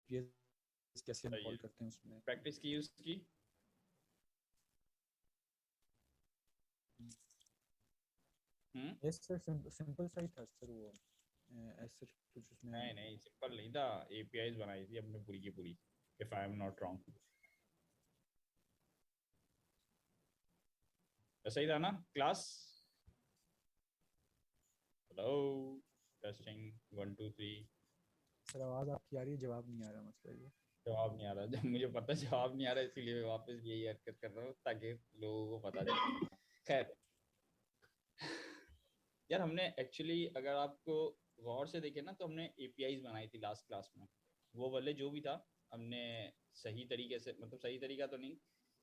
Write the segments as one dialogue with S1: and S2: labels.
S1: API कैसे हम
S2: सही
S1: कॉल
S2: है।
S1: करते हैं उसमें।
S2: प्रैक्टिस की उसकी। हम्म।
S1: यस सर, सिंपल सा ही था सर वो, ऐसे कुछ
S2: नहीं
S1: उसमें।
S2: नहीं, सिंपल नहीं था। एपीआईज बनाई थी हमने पूरी की पूरी, if I am not wrong. ऐसा ही था ना क्लास? Hello, testing 1 2 3।
S1: सर आवाज़ आपकी आ रही है, जवाब नहीं आ रहा, मतलब ये।
S2: जवाब नहीं आ रहा। जब मुझे पता जवाब नहीं आ रहा, इसीलिए मैं वापस यही हरकत कर रहा हूँ ताकि लोगों को पता चले। खैर यार, हमने एक्चुअली अगर आपको गौर से देखे ना, तो हमने एपीआईज बनाई थी लास्ट क्लास में। वो वाले जो भी था, हमने सही तरीके से, मतलब सही तरीका तो नहीं,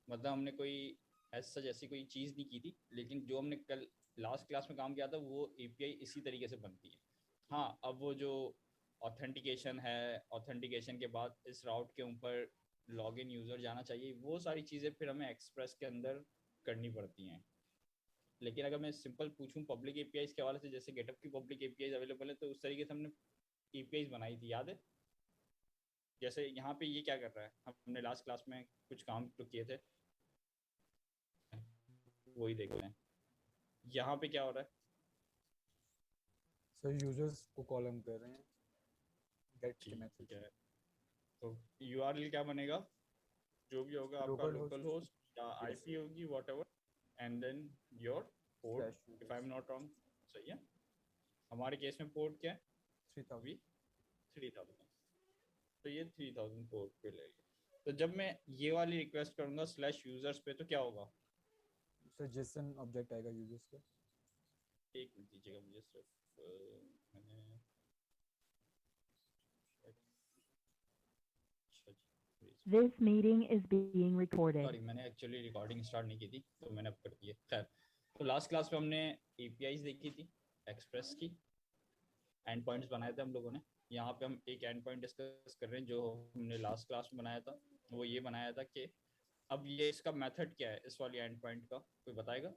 S2: मतलब हमने कोई ऐसा जैसी कोई चीज़ नहीं की थी, लेकिन जो हमने कल लास्ट क्लास में काम किया था वो एपीआई इसी तरीके से बनती है। हाँ, अब वो जो ऑथेंटिकेशन है, ऑथेंटिकेशन के बाद इस राउट के ऊपर लॉगिन यूज़र जाना चाहिए, वो सारी चीज़ें फिर हमें एक्सप्रेस के अंदर करनी पड़ती हैं। लेकिन अगर मैं सिंपल पूछूं पब्लिक एपीआई के हवाले से, जैसे गेटअप की पब्लिक एपीआई अवेलेबल है, तो उस तरीके से हमने एपीआई बनाई थी, याद है? जैसे यहाँ पे ये क्या कर रहा है, हमने लास्ट क्लास में कुछ काम तो किए थे, वही देख रहे हैं। यहाँ पे क्या हो रहा है?
S1: सर यूजर्स को कॉल हम कर रहे हैं गेट के मेथड
S2: ठीक
S1: से।
S2: है। तो यूआरएल क्या बनेगा? जो भी होगा आपका
S1: लोकल
S2: लोकल
S1: होस्ट।
S2: होस्ट या
S1: यस
S2: आईपी
S1: सर।
S2: होगी, whatever, and then your port,
S1: slash
S2: if I am
S1: users.
S2: Not wrong. सही है। हमारे केस में पोर्ट क्या है?
S1: 3000।
S2: अभी 3000। तो ये 3000 पोर्ट पे लेगा। तो जब मैं ये वाली रिक्वेस्ट करूंगा स्लैश यूजर्स पे, तो क्या होगा?
S1: सर जेसन ऑब्जेक्ट आएगा यूजर्स का।
S2: एक मिनट दीजिएगा मुझे सिर्फ, मैंने, अच्छा जी,
S3: This meeting is being recorded.
S2: Sorry, मैंने एक्चुअली रिकॉर्डिंग स्टार्ट नहीं की थी, तो मैंने अब कर दी है। खैर, तो लास्ट क्लास में हमने एपीआईज देखी थी एक्सप्रेस की, एंड पॉइंट्स बनाए थे हम लोगों ने। यहाँ पे हम एक एंड पॉइंट डिस्कस कर रहे हैं जो हमने लास्ट क्लास में बनाया था। वो ये बनाया था कि अब ये इसका मेथड क्या है, इस वाली एंड पॉइंट का कोई बताएगा?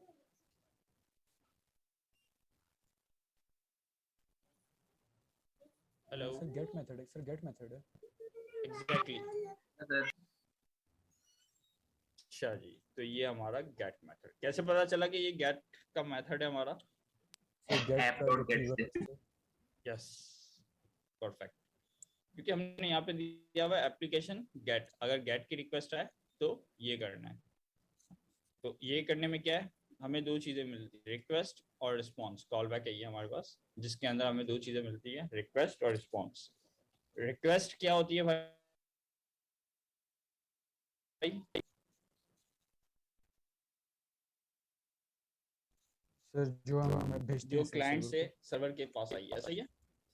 S2: हेलो।
S1: सर गेट मेथड है, सर गेट मेथड है।
S2: एग्जैक्टली। अच्छा जी, तो ये हमारा गेट मेथड, कैसे पता चला कि ये गेट का मेथड है हमारा?
S1: सर गेट
S4: ऐप
S1: का
S4: डॉट गेट
S1: रिट्रीवर
S4: से।
S1: है सर।
S2: Yes, perfect. क्योंकि हमने यहाँ पे दिया हुआ एप्लीकेशन गेट, अगर गेट की रिक्वेस्ट आए तो ये करना है। तो ये करने में क्या है, हमें दो चीजें मिलती है, रिक्वेस्ट और रिस्पॉन्स। कॉल बैक है ये हमारे पास, जिसके अंदर हमें दो चीजें मिलती है, रिक्वेस्ट और रिस्पॉन्स। रिक्वेस्ट क्या होती है भाई?
S1: सर जो हम भेजते हैं
S2: जो
S1: सर
S2: क्लाइंट
S1: सर्वर
S2: से
S1: को।
S2: सर्वर के पास आई है, ऐसा ही है?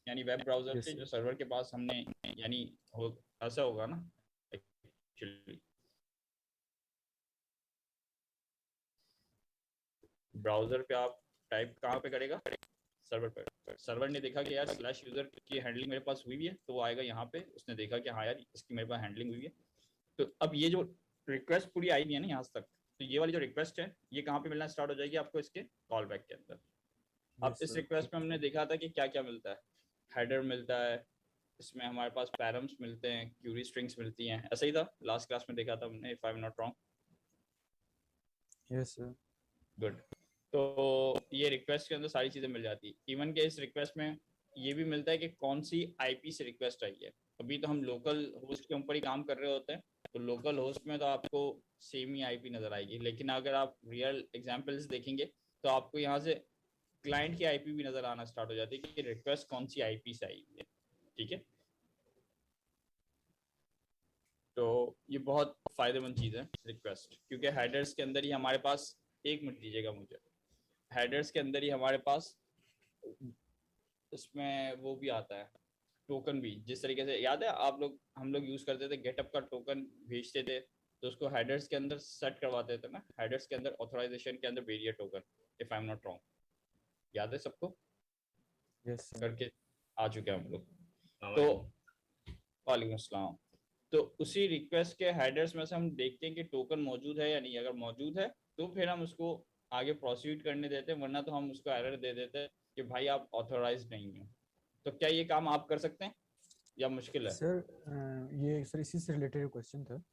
S2: यानी वेब ब्राउजर
S1: यस
S2: से जो
S1: सर।
S2: सर्वर के पास हमने, यानी हो, ऐसा होगा ना एक्चुअली। ब्राउजर पे आप टाइप कहाँ पे करेगा? सर्वर पर। सर्वर ने देखा कि यार स्लैश यूजर की हैंडलिंग मेरे पास हुई है, तो वो आएगा यहाँ पे, उसने देखा कि हाँ यार इसकी मेरे पास हैंडलिंग हुई है। तो अब ये जो रिक्वेस्ट पूरी आई नहीं है ना यहाँ तक, तो ये वाली जो रिक्वेस्ट है ये कहाँ पे मिलना स्टार्ट हो जाएगी आपको? इसके कॉल बैक के अंदर। अब
S1: यस
S2: इस
S1: सर।
S2: रिक्वेस्ट में हमने देखा था कि क्या क्या मिलता है। हेडर मिलता है, इसमें हमारे पास पैरम्स मिलते हैं, क्यूरी स्ट्रिंग्स मिलती हैं, ऐसा ही था लास्ट क्लास में देखा था हमने, if I am not wrong.
S1: Yes sir.
S2: Good. तो ये रिक्वेस्ट के अंदर सारी चीज़ें मिल जाती है। इवन के इस रिक्वेस्ट में ये भी मिलता है कि कौन सी आईपी से रिक्वेस्ट आई है। अभी तो हम लोकल होस्ट के ऊपर ही काम कर रहे होते हैं, तो लोकल होस्ट में तो आपको सेम ही आईपी नजर आएगी, लेकिन अगर आप रियल एग्जांपल्स देखेंगे तो आपको यहाँ से क्लाइंट की आईपी भी नजर आना स्टार्ट हो जाती है कि रिक्वेस्ट कौन सी आईपी से आई हुई है। ठीक है, तो ये बहुत फायदेमंद चीज़ है रिक्वेस्ट, क्योंकि हेडर्स के अंदर ही हमारे पास, एक मिनट दीजिएगा मुझे, हेडर्स के अंदर ही हमारे पास इसमें वो भी आता है, टोकन भी। जिस तरीके से याद है आप लोग, हम लोग यूज करते थे गेटअप का टोकन भेजते थे, तो उसको हेडर्स के अंदर सेट करवाते थे ना, हेडर्स के अंदर ऑथराइजेशन के अंदर variate token, if I am not wrong. याद है सबको?
S1: Yes sir.
S2: करके आ चुके हैं हम लोग। तो वालेकुम अस्सलाम। तो उसी रिक्वेस्ट के हेडर्स में से हम देखते हैं कि टोकन मौजूद है या नहीं। अगर मौजूद है तो फिर हम उसको आगे प्रोसीड करने देते हैं, वरना तो हम उसको एरर दे देते हैं कि भाई आप ऑथोराइज नहीं हो। तो क्या ये काम आप कर सकते हैं या मुश्किल है?
S1: सर ये सर इसी से रिलेटेड क्वेश्चन था।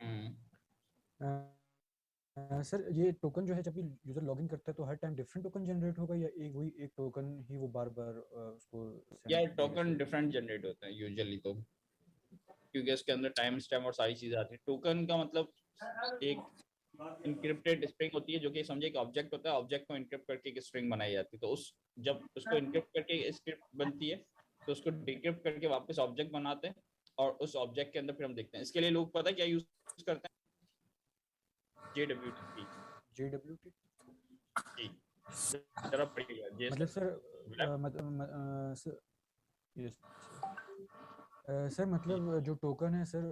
S2: हम्म।
S1: सर ये टोकन जो है जब भी यूजर लॉगिन करता है तो हर टाइम डिफरेंट टोकन जनरेट होगा या एक वही एक टोकन ही वो बार बार उसको
S2: यार
S1: send
S2: token
S1: receive?
S2: Different generate होते हैं यूजुअली तो, क्योंकि इसके अंदर टाइम स्टैम्प और सारी चीजें आती है। टोकन का मतलब एक इनक्रिप्टेड स्ट्रिंग होती है, जो कि समझे एक ऑब्जेक्ट होता है, ऑब्जेक्ट को इनक्रिप्ट करके एक स्ट्रिंग बनाई जाती है। तो उस जब उसको इनक्रिप्ट करके स्क्रिप्ट बनती है तो उसको डिक्रिप्ट करके वापस ऑब्जेक्ट बनाते हैं, और उस ऑब्जेक्ट के अंदर फिर हम देखते हैं। इसके लिए लोग पता है क्या यूज करते हैं? JWT।
S1: JWT
S2: जी, जरा पढ़िएगा जे
S1: मतलब सर सर यस सर मतलब जो टोकन है सर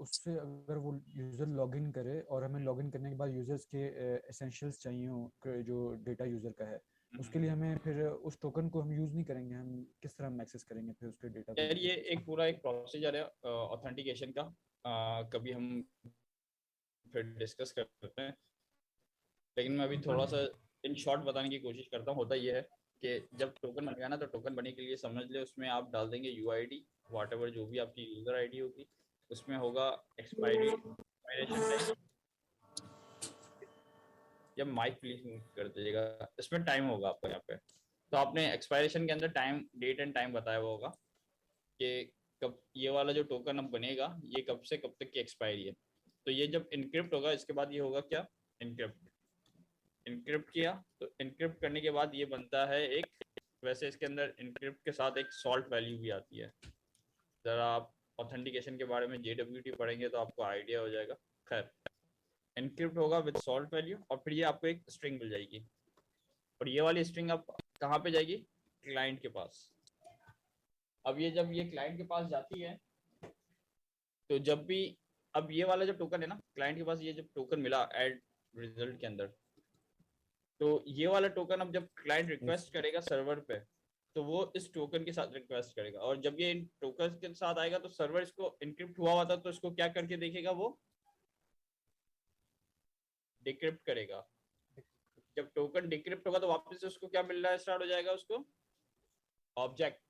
S1: उससे अगर वो यूज़र लॉगिन करे और हमें लॉगिन करने के बाद यूजर्स के एसेंशियल्स चाहिए हो जो डेटा यूज़र का है, उसके लिए हमें फिर उस टोकन को हम यूज़ नहीं करेंगे, हम किस तरह हम एक्सेस करेंगे फिर उसके डेटा को
S2: यार
S1: यूज़र
S2: ये
S1: के?
S2: एक पूरा एक प्रोसीजर है ऑथेंटिकेशन का। कभी हम फिर डिस्कस करते हैं, लेकिन मैं अभी थोड़ा सा इन शॉर्ट बताने की कोशिश करता हूँ। होता यह है कि जब टोकन बनेगा ना, तो टोकन बनने के लिए समझ ले उसमें आप डाल देंगे UID, वॉट एवर जो भी आपकी यूजर आईडी होगी, उसमें होगा एक्सपायरेशन टाइम। या माइक प्लीज म्यूट कर दीजिएगा, इसमें टाइम होगा आपका यहाँ पे। तो आपने एक्सपायरेशन के अंदर टाइम, डेट एंड टाइम बताया हुआ होगा कि कब ये वाला जो टोकन अब बनेगा ये कब से कब तक की एक्सपायरी है। तो ये जब इनक्रिप्ट होगा, इसके बाद ये होगा क्या, इनक्रिप्ट। इनक्रिप्ट किया तो इनक्रिप्ट करने के बाद ये बनता है एक, वैसे इसके अंदर इनक्रिप्ट के साथ एक सॉल्ट वैल्यू भी आती है। जरा आप ऑथेंटिकेशन के बारे में JWT पढ़ेंगे तो आपको आइडिया हो जाएगा। खैर, इनक्रिप्ट होगा विद सॉल्ट वैल्यू, और फिर ये आपको एक स्ट्रिंग मिल जाएगी। और ये वाली स्ट्रिंग आप कहाँ पे जाएगी, क्लाइंट के पास। अब ये जब ये क्लाइंट के पास जाती है, तो जब भी, अब ये वाला जो टोकन है ना क्लाइंट के पास, ये जब टोकन मिला ऐड रिजल्ट के अंदर, तो ये वाला टोकन अब जब क्लाइंट
S1: यस
S2: रिक्वेस्ट करेगा सर्वर पे, तो वो इस टोकन के साथ रिक्वेस्ट करेगा। और जब ये इन टोकन के साथ आएगा तो सर्वर इसको इनक्रिप्ट हुआ था तो इसको क्या करके देखेगा, वो डिक्रिप्ट करेगा। जब टोकन डिक्रिप्ट होगा तो वापस से उसको क्या मिल रहा है, स्टार्ट हो जाएगा उसको ऑब्जेक्ट।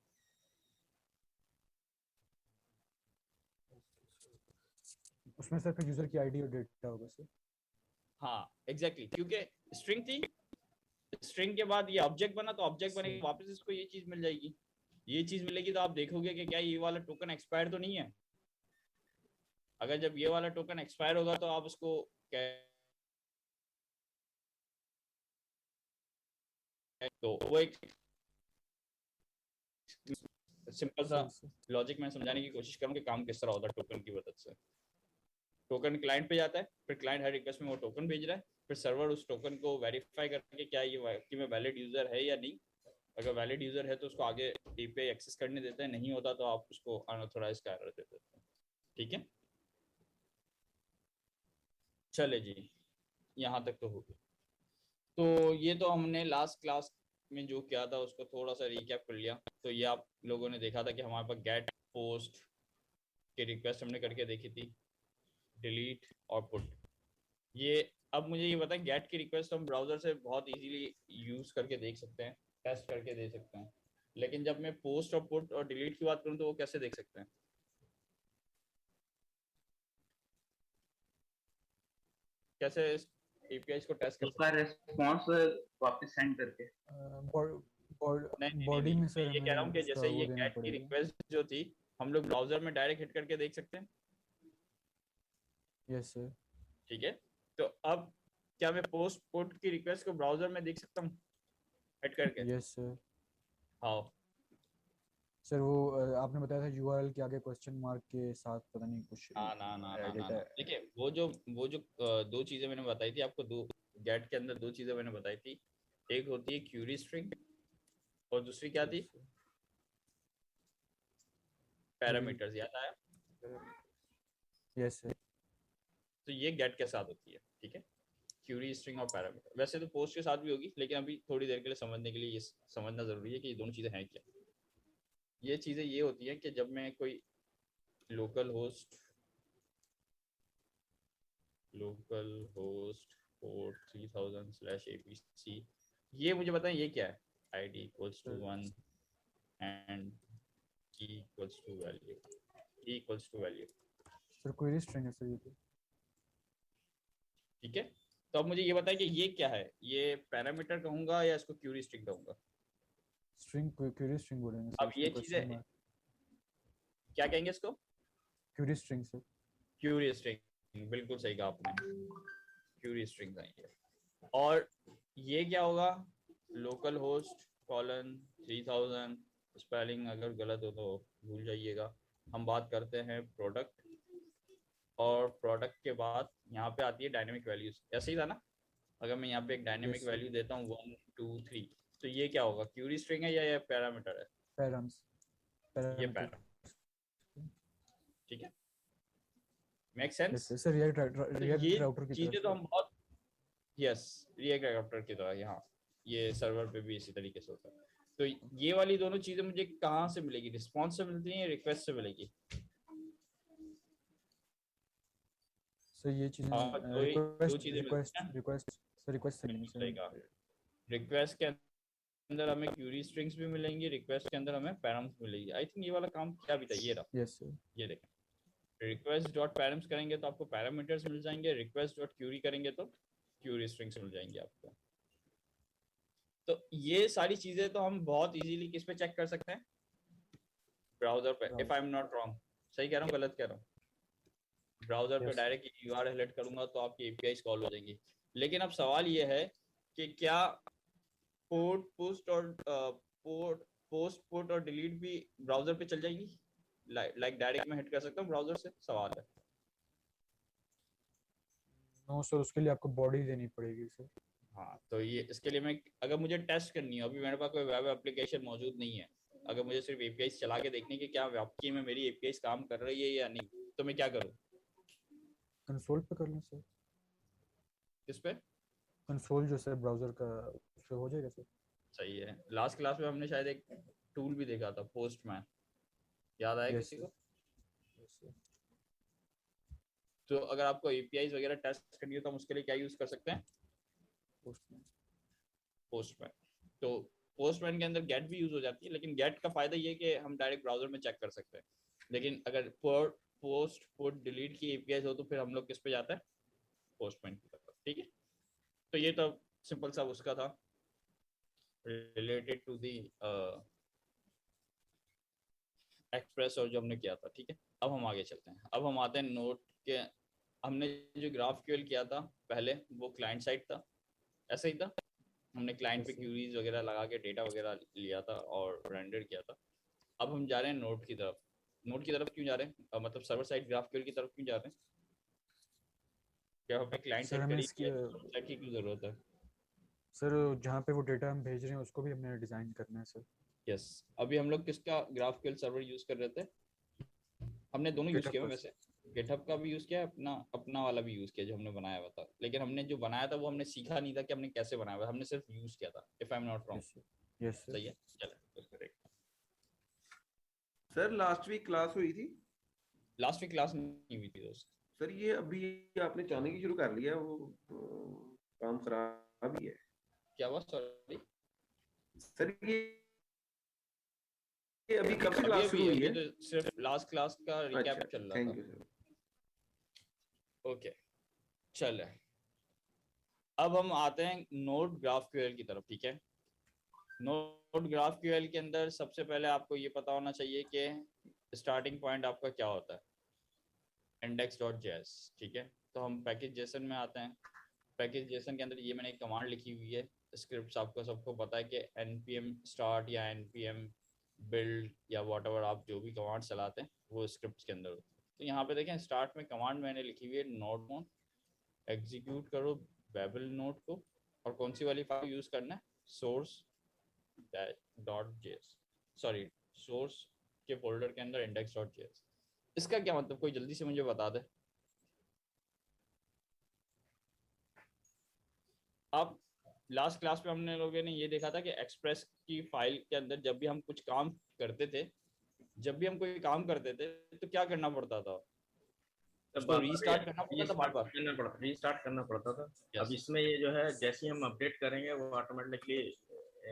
S1: उसमें सर फिर यूजर की आईडी और डेटा होगा सर।
S2: हाँ एग्जैक्टली क्योंकि स्ट्रिंग थी, स्ट्रिंग के बाद ये ऑब्जेक्ट बना, तो ऑब्जेक्ट बने
S1: सर
S2: वापस इसको ये चीज मिल जाएगी। ये चीज मिलेगी तो आप देखोगे कि क्या ये वाला टोकन एक्सपायर तो नहीं है। अगर जब ये वाला टोकन एक्सपायर होगा तो आप उसको तो वो एक सिंपल सा
S1: सर
S2: लॉजिक मैं समझाने की कोशिश करूँ कि काम किस तरह होता है टोकन की मदद से। टोकन क्लाइंट पे जाता है, फिर क्लाइंट हर रिक्वेस्ट में वो टोकन भेज रहा है, फिर सर्वर उस टोकन को वेरीफाई करके क्या ये वाकई में वैलिड यूजर है या नहीं। अगर वैलिड यूजर है तो उसको आगे API एक्सेस करने देते हैं, नहीं होता तो आप उसको अनऑथोराइज का एरर दे देते हैं। ठीक है, चले जी, यहाँ तक तो हो गया। तो ये तो हमने लास्ट क्लास में जो किया था उसको थोड़ा सा रिकैप कर लिया। तो ये आप लोगों ने देखा था कि हमारे पास गेट पोस्ट की रिक्वेस्ट हमने करके देखी थी, डिलीट और पुट। ये अब मुझे ये बताएं, गेट की रिक्वेस्ट हम ब्राउजर से बहुत इजीली यूज करके देख सकते हैं, टेस्ट करके दे सकते हैं। लेकिन जब मैं पोस्ट और पुट और डिलीट की बात करूं तो वो कैसे देख सकते हैं, कैसे APIs को टेस्ट कर
S4: उसका
S2: सकते हैं?
S4: रेस्पॉन्स वापस सेंड करके।
S2: नहीं नहीं
S1: बॉडी
S2: नहीं,
S1: में
S2: मैं
S1: सर
S2: ये कह रहा
S1: हमें
S2: हूँ कि
S1: उसका
S2: जैसे
S1: वो
S2: ये
S1: देना
S2: गेट की
S1: पड़ेगा।
S2: रिक्वेस्ट जो थी हम लोग ब्राउजर में डायरेक्ट हिट करके देख सकते हैं।
S1: Yes sir.
S2: ठीक है, तो अब क्या मैं पोस्ट पुट की रिक्वेस्ट को ब्राउजर में देख सकता हूँ हिट करके?
S1: Yes sir.
S2: हाँ,
S1: सर वो आपने बताया था यूआरएल के आगे क्वेश्चन मार्क के साथ पता नहीं कुछ
S2: ना ना ना ना ना
S1: डेटा।
S2: ना देखिए, वो जो दो चीजें मैंने बताई थी आपको, दो गेट के अंदर दो चीजें मैंने बताई थी। एक होती है क्यूरी स्ट्रिंग, और दूसरी क्या थी, पैरामीटर्स। याद आया?
S1: Yes sir.
S2: तो ये गेट के साथ होती है। ठीक है, क्यूरी स्ट्रिंग और पैरामीटर। वैसे तो पोस्ट के साथ भी होगी, लेकिन अभी थोड़ी देर के लिए समझने के लिए ये समझना जरूरी है कि ये दोनों चीजें हैं क्या। ये चीजें ये होती है कि जब मैं कोई लोकल होस्ट पोर्ट 3000/abc, ये मुझे बताएं ये क्या है। ID equals to 1 and key equals to value,
S1: sir query string है सर ये तो।
S2: ठीक है, तो अब मुझे ये बताएं कि ये क्या है, ये पैरामीटर कहूंगा या इसको क्यूरी स्ट्रिंग कहूंगा?
S1: स्ट्रिंग क्वेरी स्ट्रिंग बोलेंगे सर
S2: अब ये
S1: इसको,
S2: चीजें
S1: क्वेश्चन
S2: क्या कहेंगे इसको?
S1: Query string sir.
S2: Query string, बिल्कुल सही कहा आपने, क्यूरी स्ट्रिंग आएंगे। और ये क्या होगा? लोकल होस्ट कॉलन 3000, स्पेलिंग अगर गलत हो तो भूल जाइएगा। हम बात करते हैं प्रोडक्ट, और प्रोडक्ट के बाद यहाँ पे आती है डायनेमिक वैल्यूज, ऐसे ही था ना? अगर मैं यहाँ पे एक डायनेमिक
S1: Yes, sir.
S2: वैल्यू देता हूँ 1 2 3, तो ये क्या होगा? क्यूरी स्ट्रिंग है या पैरामीटर है?
S1: पैराम्स
S2: ये
S1: पैरामीटर।
S2: पैरामीटर, ठीक है, मेक
S1: यस
S2: सेंस?
S1: सर,
S2: तो
S1: रिएक्ट
S2: ये
S1: राउटर की
S2: चीजें
S1: तरफ
S2: तो
S1: से।
S2: हम बहुत, यस, रिएक्ट एडाप्टर की तरह यहाँ ये सर्वर पे भी इसी तरीके से होता है। तो ये वाली दोनों चीजें मुझे कहाँ से मिलेगी? रिस्पॉन्स से मिलती है, रिक्वेस्ट से मिलेगी?
S1: सर ये चीजें
S2: हाँ, दो चीजें मिलती हैं।
S1: रिक्वेस्ट से मिलेंगी
S2: सही कहा।
S1: सर।
S2: रिक्वेस्ट के अंदर हमें क्यूरी स्ट्रिंग्स भी मिलेंगी, रिक्वेस्ट के अंदर हमें पैरम्स मिलेगी। आई थिंक ये वाला काम क्या भी था, ये रहा।
S1: Yes sir.
S2: ये देखें, रिक्वेस्ट डॉट पैरम्स करेंगे तो आपको पैरामीटर्स मिल जाएंगे, रिक्वेस्ट डॉट क्यूरी करेंगे तो क्यूरी स्ट्रिंग्स मिल जाएंगे आपको। तो ये सारी चीजें तो हम बहुत इजीली किस पे चेक कर सकते हैं? ब्राउजर पे, if I am not wrong. सही कह रहा हूँ, गलत कह रहा हूँ? ब्राउजर पे
S1: Yes.
S2: डायरेक्ट यूआरएल हिट करूंगा तो आपकी एपीआईज कॉल हो जाएंगी। लेकिन अब सवाल ये है कि क्या पोर्ट पुस्ट और पोस्ट पुट और डिलीट भी ब्राउजर पे चल जाएगी? लाइक डायरेक्ट में हिट कर सकता हूँ ब्राउजर से? सवाल है।
S1: नो सर, उसके लिए आपको बॉडी देनी पड़ेगी सर।
S2: हाँ, तो ये इसके लिए मैं, अगर मुझे टेस्ट करनी है, अभी मेरे पास कोई वेब एप्लीकेशन मौजूद नहीं है, अगर मुझे सिर्फ एपीआईज चला के देखनी कि क्या वाकई में मेरी एपीआईज काम कर रही है या नहीं, तो मैं क्या करूँ?
S1: कंसोल पे कर लें सर।
S2: किस पे?
S1: कंसोल जो सर ब्राउजर का, उस पे हो जाएगा सर।
S2: सही है। लास्ट क्लास में हमने शायद एक टूल भी देखा था, पोस्टमैन, याद आया
S1: Yes,
S2: किसी
S1: sir.
S2: को?
S1: Yes, sir.
S2: तो अगर आपको एपीआईज वगैरह टेस्ट करनी हो तो हम उसके लिए क्या यूज कर सकते हैं?
S1: Postman.
S2: पोस्टमैन। तो पोस्टमैन के अंदर गेट भी यूज हो जाती है, लेकिन गेट का फायदा ये कि हम डायरेक्ट ब्राउजर में चेक कर सकते हैं। लेकिन अगर पोस्ट पुट डिलीट की एपीआईज हो तो फिर हम लोग किस पे जाते हैं? पोस्टमैन की तरफ। ठीक है, तो ये तो सिंपल सा उसका था रिलेटेड टू दी एक्सप्रेस और जो हमने किया था। ठीक है, अब हम आगे चलते हैं। अब हम आते हैं नोट के। हमने जो GraphQL किया था पहले वो क्लाइंट साइड था, ऐसा ही था। हमने क्लाइंट पे क्यूरीज वगैरह लगा के डेटा वगैरह लिया था और रेंडर किया था। अब हम जा रहे हैं नोट की तरफ। नोट की तरफ क्यों जा रहे हैं? मतलब सर्वर साइड GraphQL की तरफ क्यों जा रहे हैं? क्या हमें क्लाइंट
S1: सर
S2: साइड
S1: हमें
S2: करी की क्यों जरूरत है?
S1: सर जहाँ पे वो डेटा हम भेज रहे हैं उसको भी हमने डिजाइन करना है सर।
S2: यस, अभी हम लोग किसका GraphQL सर्वर यूज कर रहे थे? हमने दोनों यूज
S1: GitHub
S2: किया
S1: का
S2: वैसे। GitHub का भी यूज किया, अपना वाला भी यूज किया जो हमने बनाया हुआ था। लेकिन हमने जो बनाया था वो हमने सीखा नहीं था कि हमने कैसे बनाया हुआ, हमने सिर्फ यूज किया था, if I am not wrong.
S1: Yes sir.
S2: सही है, चलो।
S5: सर लास्ट वीक क्लास हुई थी।
S2: लास्ट वीक क्लास नहीं हुई थी दोस्त।
S5: सर ये अभी आपने चाहने की शुरू कर लिया, वो काम खराब ही है।
S2: क्या हुआ? सॉरी
S5: सर ये अभी कब से क्लास शुरू हुई है?
S2: तो सिर्फ लास्ट क्लास का रिकैप चल रहा
S5: थैंक
S2: था।
S5: You sir.
S2: ओके, चल। अब हम आते हैं नोड GraphQL की तरफ। ठीक है, नोड GraphQL के अंदर सबसे पहले आपको ये पता होना चाहिए कि स्टार्टिंग पॉइंट आपका क्या होता है, index.js। ठीक है, तो हम पैकेज जेसन में आते हैं। पैकेज जेसन के अंदर ये मैंने एक कमांड लिखी हुई है, स्क्रिप्ट आपको सबको पता है कि npm start या npm build या whatever आप जो भी कमांड चलाते हैं वो स्क्रिप्ट के अंदर होती है। तो यहाँ पे देखें, स्टार्ट में कमांड मैंने लिखी हुई है node एग्जीक्यूट करो बेबल नोड को, और कौन सी वाली फाइल यूज करना है? source.js, सॉरी, सोर्स के फोल्डर के अंदर index.js। इसका क्या मतलब, कोई जल्दी से मुझे बता दे। अब लास्ट क्लास में हमने लोगों ने ये देखा था कि एक्सप्रेस की फाइल के अंदर जब भी हम कुछ काम करते थे, जब भी हम कोई काम करते थे तो क्या करना पड़ता था? उसको रीस्टार्ट करना पड़ता था, बार-बार
S6: रीस्टार्ट करना पड़ता था।
S2: Yes.
S6: अब इसमें ये जो है जैसे ही हम अपडेट करेंगे वो ऑटोमेटिकली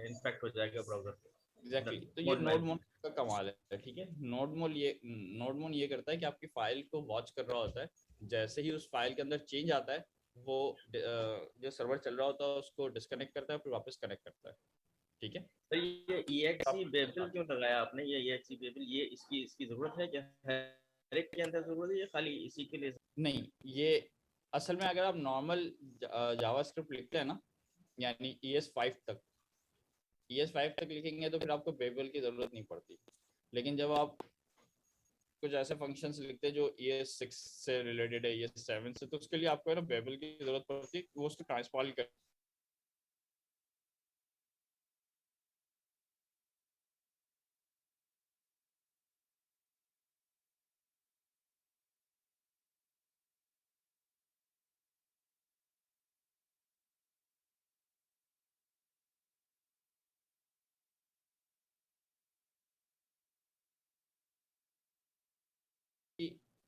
S6: इंस्पेक्ट हो जाएगा ब्राउजर पे।
S2: एग्जैक्टली तो ये नोडमोन का कमाल है, ठीक है। नोडमोन ये करता है कि आपकी फाइल को वॉच कर रहा होता है, जैसे ही उस फाइल के अंदर चेंज आता है वो जो सर्वर चल रहा होता है उसको डिस्कनेक्ट करता है फिर वापस कनेक्ट करता है, ठीक है।
S6: तो ये EXE बेबल क्यों लगाया आपने? ये EXE बेबल, ये इसकी इसकी जरूरत है क्या? हर एक के अंदर जरूरत है या खाली इसी के लिए?
S2: नहीं, ये असल में अगर आप नॉर्मल जावास्क्रिप्ट लिखते हैं ना, यानी ES5 तक लिखेंगे तो फिर आपको बेबल की जरूरत नहीं पड़ती। लेकिन जब आप कुछ ऐसे फंक्शंस लिखते हैं जो ES6 से रिलेटेड है, ES7 से, तो उसके लिए आपको है ना बेबल की जरूरत पड़ती है, वो उसको ट्रांसपॉल कर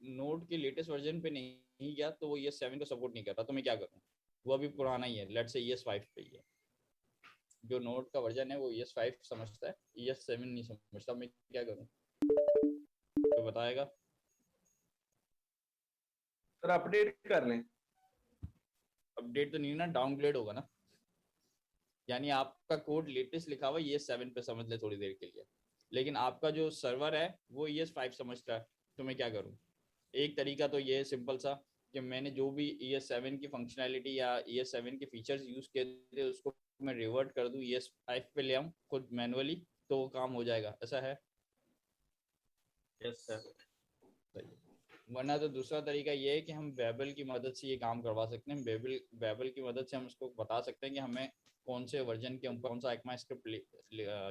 S2: नोड के लेटेस्ट वर्जन पे नहीं गया तो वो ES7 को सपोर्ट नहीं कर रहा, तो मैं क्या करूँ? वो अभी पुराना ही है, लेट से ES5 पे ही है। जो नोड का वर्जन है वो ES5 समझता है, ES7 नहीं समझता, मैं क्या करूँ? तो बताएगा।
S5: सर अपडेट कर लें।
S2: अपडेट तो नहीं ना, डाउनग्रेड होगा ना। यानी आपका कोड लेटेस्ट लिखा हुआ ES7 पे समझ ले थोड़ी देर के लिए, लेकिन आपका जो सर्वर है वो ES5 समझता है, तो मैं क्या करूँ? एक तरीका तो ये है सिंपल सा, कि मैंने जो भी ES7 की फंक्शनैलिटी या ES7 के फीचर्स यूज किए थे उसको मैं रिवर्ट कर दूं, ES5 पे ले आऊं खुद मैनुअली, तो वो काम हो जाएगा। ऐसा है?
S6: Yes sir.
S2: वरना तो दूसरा तरीका ये है कि हम बेबल की मदद से ये काम करवा सकते हैं। बेबल की मदद से हम उसको बता सकते हैं कि हमें कौन से वर्जन के ऊपर कौन सा ECMAScript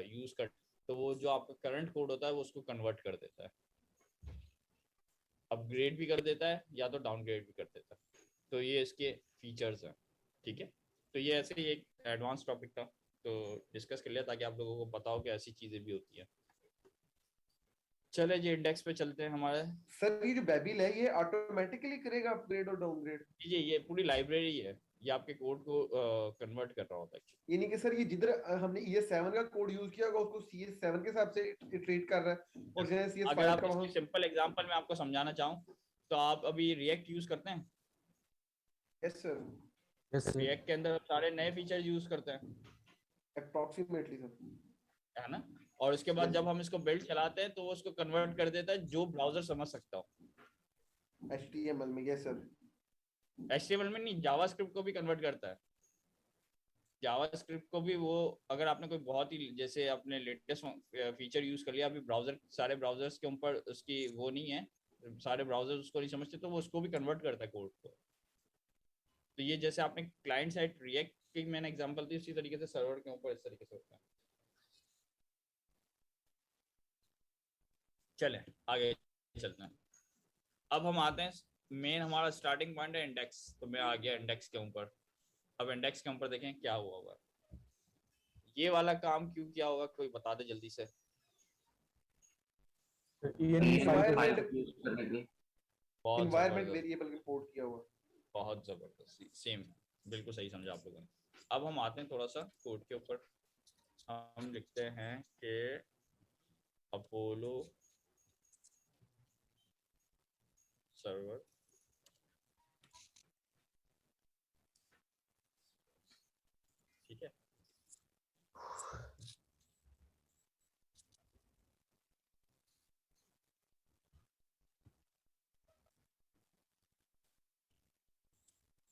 S2: यूज कर, तो वो जो आपका करंट कोड होता है वो उसको कन्वर्ट कर देता है, अपग्रेड भी कर देता है या तो डाउनग्रेड भी कर देता है। तो ये इसके फीचर्स हैं, ठीक है। तो ये ऐसे ही एक एडवांस टॉपिक था, तो डिस्कस कर लिया ताकि आप लोगों को पता हो कि ऐसी चीज़ें भी होती हैं। चले जी इंडेक्स पे चलते हैं हमारे।
S5: सर ये जो बेबिल है ये ऑटोमेटिकली करेगा अपग्रेड और डाउनग्रेड?
S2: ये पूरी लाइब्रेरी है, ये आपके कोड को कन्वर्ट कर रहा होता है।
S5: यानी कि सर ये जिधर हमने ES7 का कोड यूज किया होगा उसको CS7 के हिसाब से ट्रीट कर रहा है, और जैसे
S2: अगर
S5: CS5
S2: आप
S5: का वहां।
S2: इसकी सिंपल एग्जांपल में आपको समझाना चाहूँ तो आप अभी रिएक्ट यूज करते हैं।
S5: Yes sir.
S1: Yes sir.
S2: React के अंदर सारे नए फीचर यूज करते हैं,
S5: अप्रोक्सीमेटली सर।
S2: है ना। और उसके बाद जब हम इसको बिल्ड चलाते हैं तो वो उसको कन्वर्ट कर देता है जो ब्राउजर समझ सकता हो।
S5: HTML में? Yes sir.
S2: HTML में नहीं, जावास्क्रिप्ट को भी कन्वर्ट करता है। जावास्क्रिप्ट को भी वो, अगर आपने कोई बहुत ही जैसे अपने लेटेस्ट फीचर यूज कर लिया, अभी सारे ब्राउजर्स के ऊपर उसकी वो नहीं है, सारे ब्राउजर्स उसको नहीं समझते, तो वो उसको भी कन्वर्ट करता है कोड को। तो ये जैसे आपने क्लाइंट साइड रिएक्ट की मैंने एग्जांपल दी, उसी तरीके से सर्वर के ऊपर इस तरीके से होता है। चले आगे चलते हैं। अब हम आते हैं मेन, हमारा स्टार्टिंग पॉइंट है इंडेक्स, तो मैं आ गया इंडेक्स के ऊपर। अब इंडेक्स के ऊपर देखें क्या हुआ होगा, ये वाला काम क्यों किया होगा, कोई बता दे जल्दी से।
S5: एनवायरनमेंट
S4: यूज करने के लिए।
S2: बहुत
S5: एनवायरनमेंट
S2: जबरदस्त,
S5: वेरिएबल इंपोर्ट किया हुआ।
S2: बहुत जबरदस्त, सेम, बिल्कुल सही समझा आप लोगों ने। अब हम आते हैं थोड़ा सा कोड के ऊपर। हम लिखते हैं कि अपोलो सर्वर ठीक है।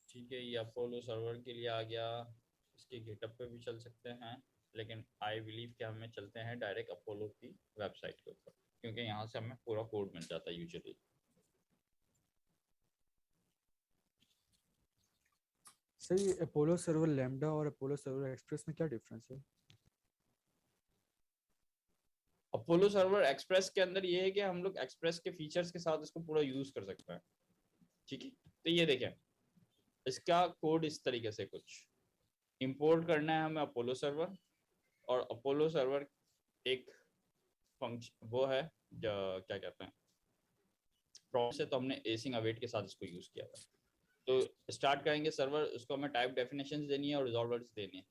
S2: ठीक है, ये अपोलो सर्वर के लिए आ गया। इसके गिटअप पे भी चल सकते हैं, लेकिन आई बिलीव कि हमें चलते हैं डायरेक्ट अपोलो की वेबसाइट के ऊपर, क्योंकि यहाँ से हमें पूरा कोड मिल जाता है यूजुअली।
S1: सही, अपोलो सर्वर लैम्डा और अपोलो सर्वर एक्सप्रेस में क्या डिफरेंस है?
S2: अपोलो सर्वर एक्सप्रेस के अंदर ये है कि हम लोग एक्सप्रेस के फीचर्स के साथ इसको पूरा यूज कर सकते हैं, ठीक है। तो ये देखें, इसका कोड इस तरीके से कुछ इंपोर्ट करना है हमें अपोलो सर्वर, और अपोलो सर्वर एक फंक्शन वो है जो क्या कहते हैं प्रोसेस है, तो हमने एसिंग अवेट के साथ इसको यूज किया था। तो स्टार्ट करेंगे सर्वर, उसको हमें टाइप डेफिनेशंस देनी है और रिजॉल्वर्स देनी है,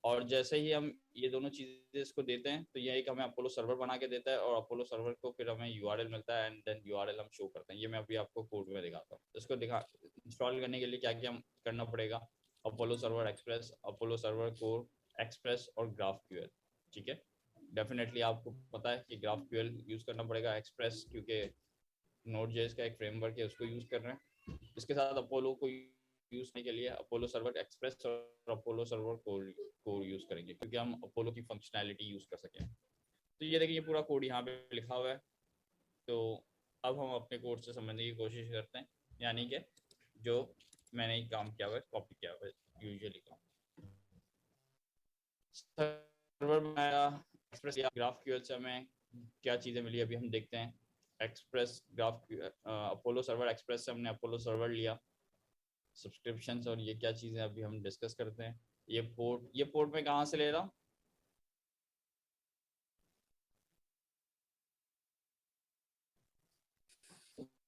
S2: और जैसे ही हम ये दोनों चीजें इसको देते हैं तो ये एक हमें अपोलो सर्वर बना के देता है, और अपोलो सर्वर को फिर हमें यूआरएल मिलता है, एंड देन यूआरएल हम शो करते हैं। ये मैं अभी आपको कोड में दिखाता हूँ। इसको इंस्टॉल करने के लिए क्या क्या करना पड़ेगा, Apollo server express, Apollo server core express और ग्राफ क्यूएल। ठीक है, डेफिनेटली आपको पता है कि ग्राफ क्यूएल यूज करना पड़ेगा, एक्सप्रेस क्योंकि नोड.जेएस का एक फ्रेमवर्क है उसको यूज कर रहे हैं। इसके साथ अपोलो को यूज करने के लिए अपोलो सर्वर एक्सप्रेस और अपोलो सर्वर कोर यूज करेंगे, क्योंकि हम अपोलो की फंक्शनैलिटी यूज कर सकें। तो ये देखिए, ये पूरा कोड यहाँ पे लिखा हुआ है। तो अब हम अपने कोड से समझने की कोशिश करते हैं, यानी कि जो मैंने काम किया हुआ है, कॉपी किया हुआ है यूजुअली काम। सर्वर बनाया, एक्सप्रेस या ग्राफ क्यूएल से हमें क्या चीज़ें मिली अभी हम देखते हैं। Express graph Apollo server express से हमने अपोलो सर्वर लिया, सब्सक्रिप्शंस और ये क्या चीज़ें अभी हम डिस्कस करते हैं। ये पोर्ट मैं कहाँ से ले रहा हूँ,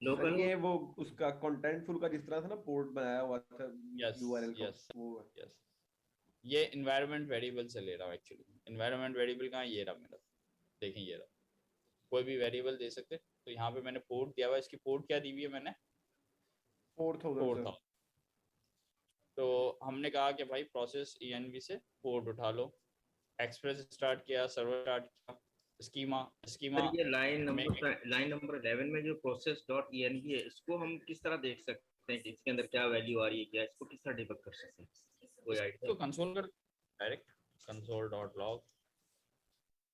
S5: सर ये वो उसका कंटेंटफुल का जिस तरह था ना पोर्ट बनाया हुआ था
S2: यस
S5: यूआरएल का,
S2: यस
S5: वो
S2: यस, ये इन्वायरमेंट वेरिएबल से ले रहा हूँ एक्चुअली। इन्वायरमेंट वेरिएबल कहाँ, ये रहा मेरा, देखें ये रहा। कोई भी वेरिएबल दे सकते, तो यहाँ पे मैंने पोर्ट दिया हुआ है। इसकी पोर्ट क्या दी हुई है मैंने,
S5: 4000 सर।
S2: तो हमने कहा कि भाई प्रोसेस env से पोर्ट उठा लो, एक्सप्रेस स्टार्ट किया, सर्वर स्टार्ट किया, स्कीमा
S6: सर ये लाइन नंबर 11 में जो process.env है, इसको हम किस तरह देख सकते हैं कि इसके अंदर क्या वैल्यू आ रही है, क्या इसको किस तरह डिबग कर सकते हैं, कोई आइडिया?
S2: तो कंसोल कर डायरेक्ट console.log।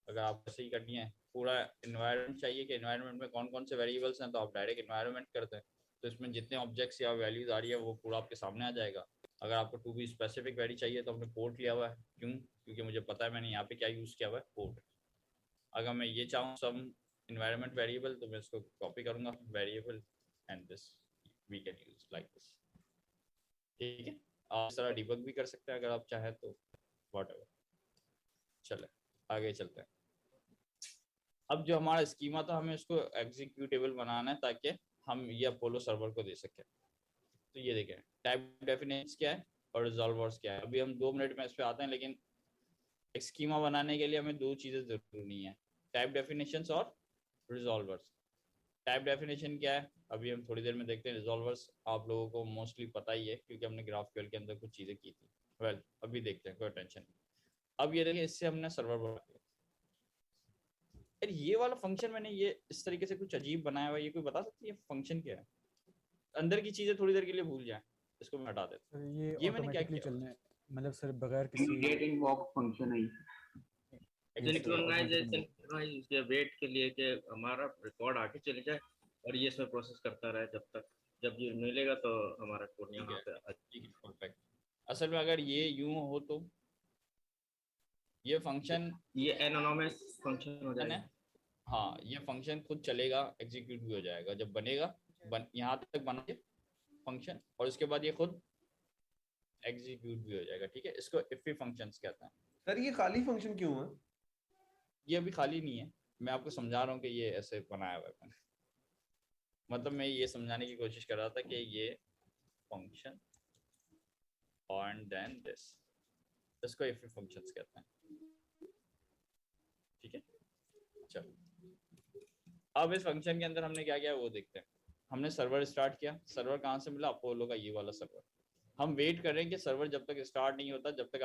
S2: अगर आप ऐसे ही करनी है, पूरा इन्वायरमेंट चाहिए कि इन्वायरमेंट में कौन कौन से वेरिएबल्स हैं, तो आप डायरेक्ट इन्वायरमेंट करते हैं, तो इसमें जितने ऑब्जेक्ट्स या वैल्यूज आ रही है वो पूरा आपके सामने आ जाएगा। अगर आपको टू बी स्पेसिफिक वैल्यू चाहिए तो हमने पोर्ट लिया हुआ है, क्यों, क्योंकि मुझे पता है मैंने यहाँ पे क्या यूज़ किया हुआ है, पोर्ट। अगर मैं ये चाहूँ सम इन्वायरमेंट वेरिएबल, तो मैं इसको कॉपी करूँगा, variable and this we can use like this. ठीक है, आप इस तरह डिबग भी कर सकते हैं अगर आप चाहें तो, व्हाटएवर। चले आगे चलते हैं। अब जो हमारा स्कीमा था, हमें इसको एग्जीक्यूटेबल बनाना है ताकि हम ये अपोलो सर्वर को दे सकें। तो ये देखें, टाइप डेफिनेशंस क्या है और रिजॉल्वर्स क्या है। अभी हम 2 मिनट में इस पे आते हैं, लेकिन एक स्कीमा बनाने के लिए हमें 2 चीज़ें ज़रूरी हैं, टाइप डेफिनेशंस और रिजॉल्वर्स। टाइप डेफिनेशन क्या है अभी हम थोड़ी देर में देखते हैं। रिजॉल्वर्स आप लोगों को मोस्टली पता ही है, क्योंकि हमने ग्राफक्यूएल के अंदर कुछ चीज़ें की थी। वेल अभी देखते हैं, कोई टेंशन नहीं। अब ये देखिए, इससे हमने सर्वर बना दिया। यार ये वाला फंक्शन मैंने ये इस तरीके से कुछ अजीब बनाया हुआ है, ये कोई बता सकती है फंक्शन क्या है? अंदर की चीजें थोड़ी देर के लिए भूल जाएं, इसको मैं हटा देता
S1: सर
S2: हूँ।
S1: ये
S2: मैंने क्या
S1: ऑटोमेटिकली
S2: किया,
S1: चलने, मतलब सर बगैर किसी
S4: गेट इनवॉक फंक्शन है ये।
S6: सिंक्रोनाइज के वेट के लिए कि हमारा रिकॉर्ड आगे चले जाए और ये इसमें प्रोसेस करता रहे जब तक, जब ये मिलेगा तो हमारा कोड यहाँ पे
S2: ठीक है, परफेक्ट। असल में अगर ये यूं हो तो ये फंक्शन,
S6: ये एनोनिमस फंक्शन हो जाएगा।
S2: हाँ ये फंक्शन खुद चलेगा, एग्जीक्यूट भी हो जाएगा जब बनेगा। यहाँ तक बना फंक्शन, और उसके बाद ये खुद एग्जीक्यूट भी हो जाएगा। ठीक है, इसको इफी फंक्शंस कहते हैं।
S5: सर ये खाली फंक्शन क्यों है?
S2: ये अभी खाली नहीं है, मैं आपको समझा रहा हूँ कि ये ऐसे बनाया हुआ है मैंने। मतलब मैं ये समझाने की कोशिश कर रहा था कि ये फंक्शन एंड देन दिस, इसको इफ फंक्शंस कहते हैं। ठीक है, चलो अब इस फंक्शन के अंदर हमने क्या किया वो देखते हैं। हमने सर्वर स्टार्ट किया, सर्वर कहाँ से मिला, अपोलो का ये वाला सर्वर। हम वेट कर रहे हैं कि सर्वर जब तक स्टार्ट नहीं होता जब तक